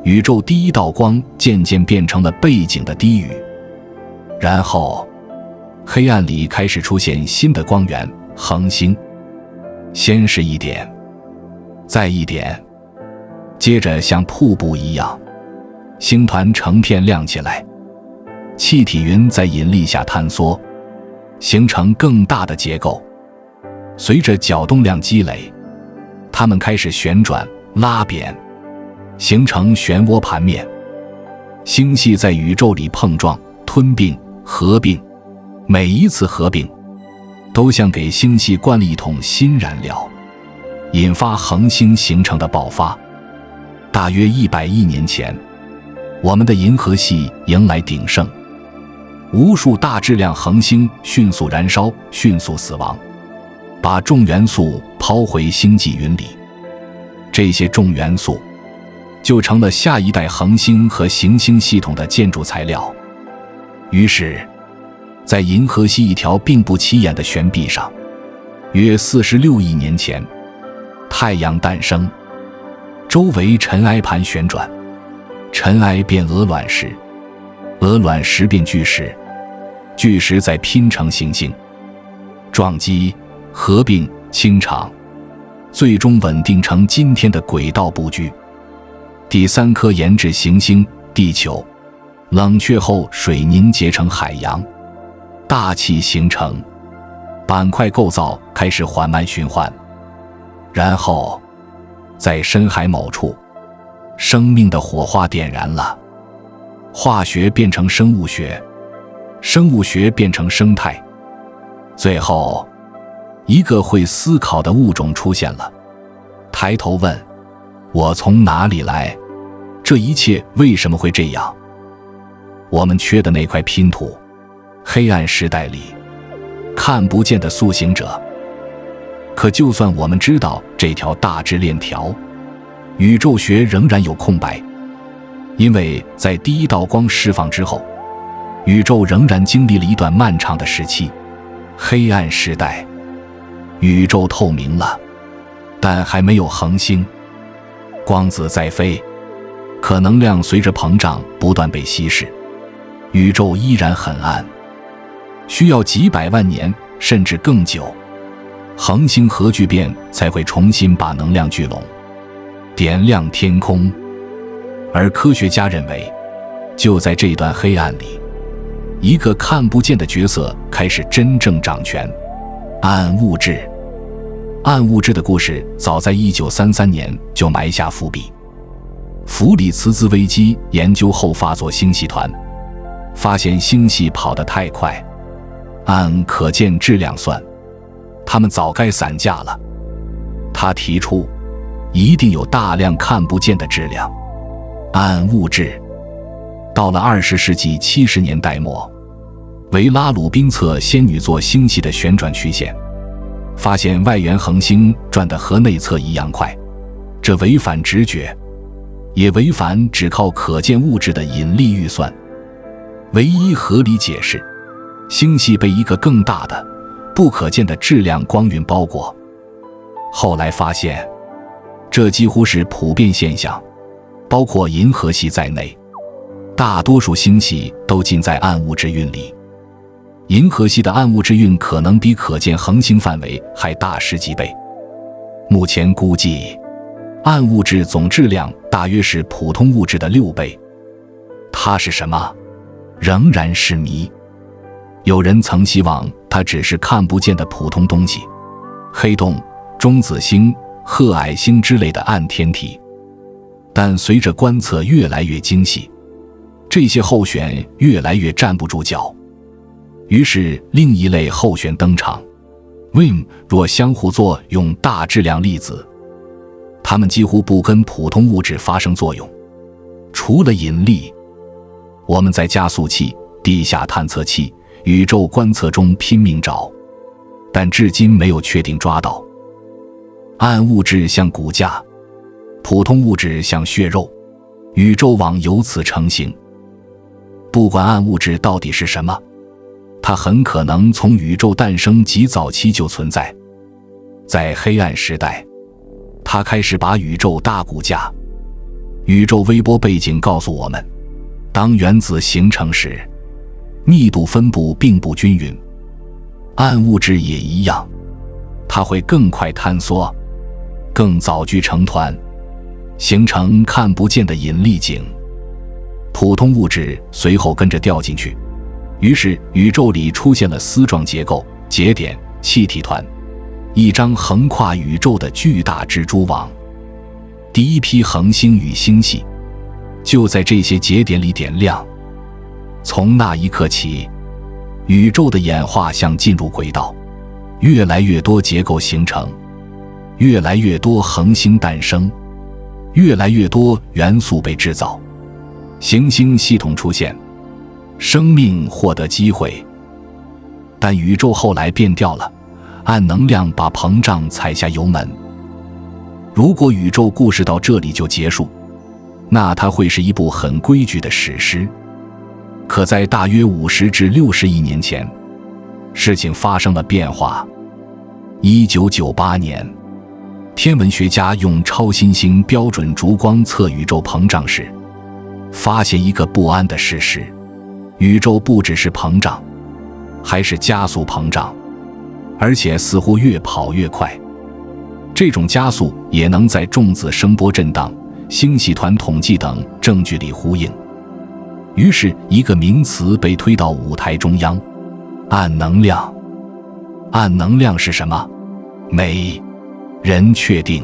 宇宙第一道光渐渐变成了背景的低语，然后黑暗里开始出现新的光源，恒星。先是一点，再一点，接着像瀑布一样，星团成片亮起来，气体云在引力下坍缩，形成更大的结构。随着角动量积累，它们开始旋转、拉扁，形成漩涡盘面。星系在宇宙里碰撞、吞并、合并，每一次合并都像给星系灌了一桶新燃料，引发恒星形成的爆发。大约100亿年前，我们的银河系迎来鼎盛，无数大质量恒星迅速燃烧，迅速死亡，把重元素抛回星际云里。这些重元素就成了下一代恒星和行星系统的建筑材料。于是在银河系一条并不起眼的悬臂上，约46亿年前，太阳诞生，周围尘埃盘旋转，尘埃变鹅卵石，鹅卵石变巨石，巨石再拼成行星，撞击、合并、清场，最终稳定成今天的轨道布局。第3颗研制行星地球，冷却后水凝结成海洋，大气形成，板块构造开始缓慢循环。然后在深海某处，生命的火花点燃了，化学变成生物学，生物学变成生态，最后一个会思考的物种出现了。抬头问，我从哪里来？这一切为什么会这样？我们缺的那块拼图，黑暗时代里看不见的塑形者。可就算我们知道这条大致链条，宇宙学仍然有空白，因为在第一道光释放之后，宇宙仍然经历了一段漫长的时期，黑暗时代。宇宙透明了，但还没有恒星，光子在飞，可能量随着膨胀不断被稀释，宇宙依然很暗，需要几百万年甚至更久，恒星核聚变才会重新把能量聚拢，点亮天空。而科学家认为，就在这段黑暗里，一个看不见的角色开始真正掌权——暗物质。暗物质的故事早在1933年就埋下伏笔。弗里茨兹微基研究后发作星系团，发现星系跑得太快，按可见质量算，它们早该散架了。他提出，一定有大量看不见的质量，暗物质。到了20世纪70年代末，维拉鲁宾测仙女座星系的旋转曲线，发现外缘恒星转得和内侧一样快，这违反直觉，也违反只靠可见物质的引力预算。唯一合理解释，星系被一个更大的、不可见的质量光晕包裹。后来发现，这几乎是普遍现象，包括银河系在内，大多数星系都浸在暗物质晕里。银河系的暗物质晕可能比可见恒星范围还大10几倍。目前估计，暗物质总质量大约是普通物质的6倍。它是什么？仍然是谜。有人曾希望它只是看不见的普通东西，黑洞、中子星、褐矮星之类的暗天体。但随着观测越来越精细，这些候选越来越站不住脚。于是另一类候选登场 ，WIM 弱相互作用大质量粒子，它们几乎不跟普通物质发生作用，除了引力。我们在加速器、地下探测器、宇宙观测中拼命找，但至今没有确定抓到。暗物质像骨架，普通物质像血肉，宇宙网由此成型。不管暗物质到底是什么，它很可能从宇宙诞生极早期就存在。在黑暗时代，它开始把宇宙搭骨架。宇宙微波背景告诉我们，当原子形成时，密度分布并不均匀。暗物质也一样，它会更快坍缩，更早聚成团，形成看不见的引力井。普通物质随后跟着掉进去，于是宇宙里出现了丝状结构、节点、气体团，一张横跨宇宙的巨大蜘蛛网。第一批恒星与星系就在这些节点里点亮。从那一刻起，宇宙的演化像进入轨道，越来越多结构形成，越来越多恒星诞生，越来越多元素被制造，行星系统出现，生命获得机会。但宇宙后来变调了，暗能量把膨胀踩下油门。如果宇宙故事到这里就结束，那它会是一部很规矩的史诗。可在大约50至60亿年前，事情发生了变化。1998年，天文学家用超新星标准烛光测宇宙膨胀时，发现一个不安的事实：宇宙不只是膨胀，还是加速膨胀，而且似乎越跑越快。这种加速也能在重子声波震荡、星系团统计等证据里呼应。于是一个名词被推到舞台中央：暗能量。暗能量是什么？没人确定。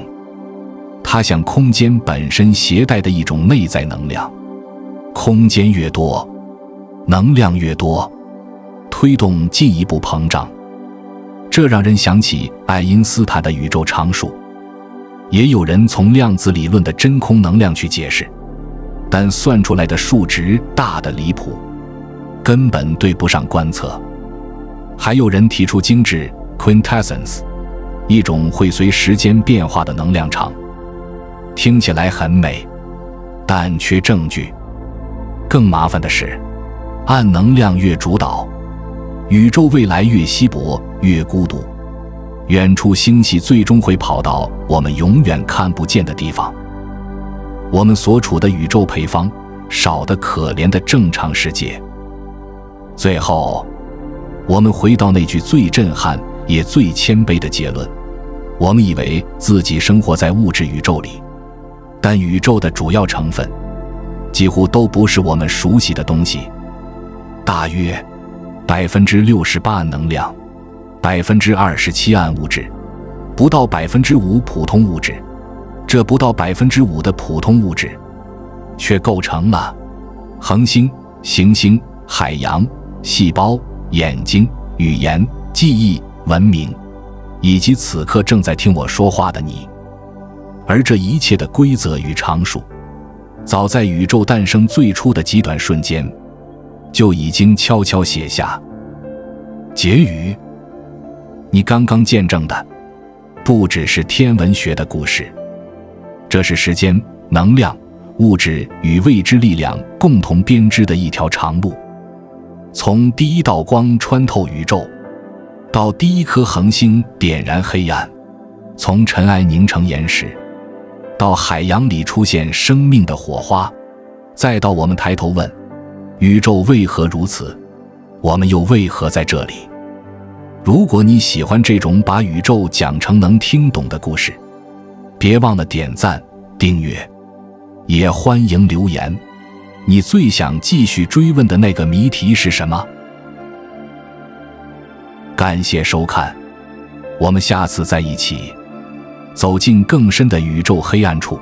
它像空间本身携带的一种内在能量，空间越多，能量越多，推动进一步膨胀。这让人想起爱因斯坦的宇宙常数。也有人从量子理论的真空能量去解释，但算出来的数值大得离谱，根本对不上观测。还有人提出精致 quintessence， 一种会随时间变化的能量场，听起来很美，但缺证据。更麻烦的是，暗能量越主导，宇宙未来越稀薄，越孤独，远处星系最终会跑到我们永远看不见的地方。我们所处的宇宙配方少得可怜的正常世界。最后，我们回到那句最震撼也最谦卑的结论：我们以为自己生活在物质宇宙里，但宇宙的主要成分几乎都不是我们熟悉的东西。大约68%暗能量，27%暗物质，不到5%普通物质。这不到5%的普通物质，却构成了恒星、行星、海洋、细胞、眼睛、语言、记忆、文明，以及此刻正在听我说话的你。而这一切的规则与常数，早在宇宙诞生最初的极短瞬间，就已经悄悄写下。结语：你刚刚见证的，不只是天文学的故事，这是时间、能量、物质与未知力量共同编织的一条长路。从第一道光穿透宇宙，到第一颗恒星点燃黑暗，从尘埃凝成岩石，到海洋里出现生命的火花，再到我们抬头问，宇宙为何如此？我们又为何在这里？如果你喜欢这种把宇宙讲成能听懂的故事，别忘了点赞、订阅，也欢迎留言。你最想继续追问的那个谜题是什么？感谢收看，我们下次再一起走进更深的宇宙黑暗处。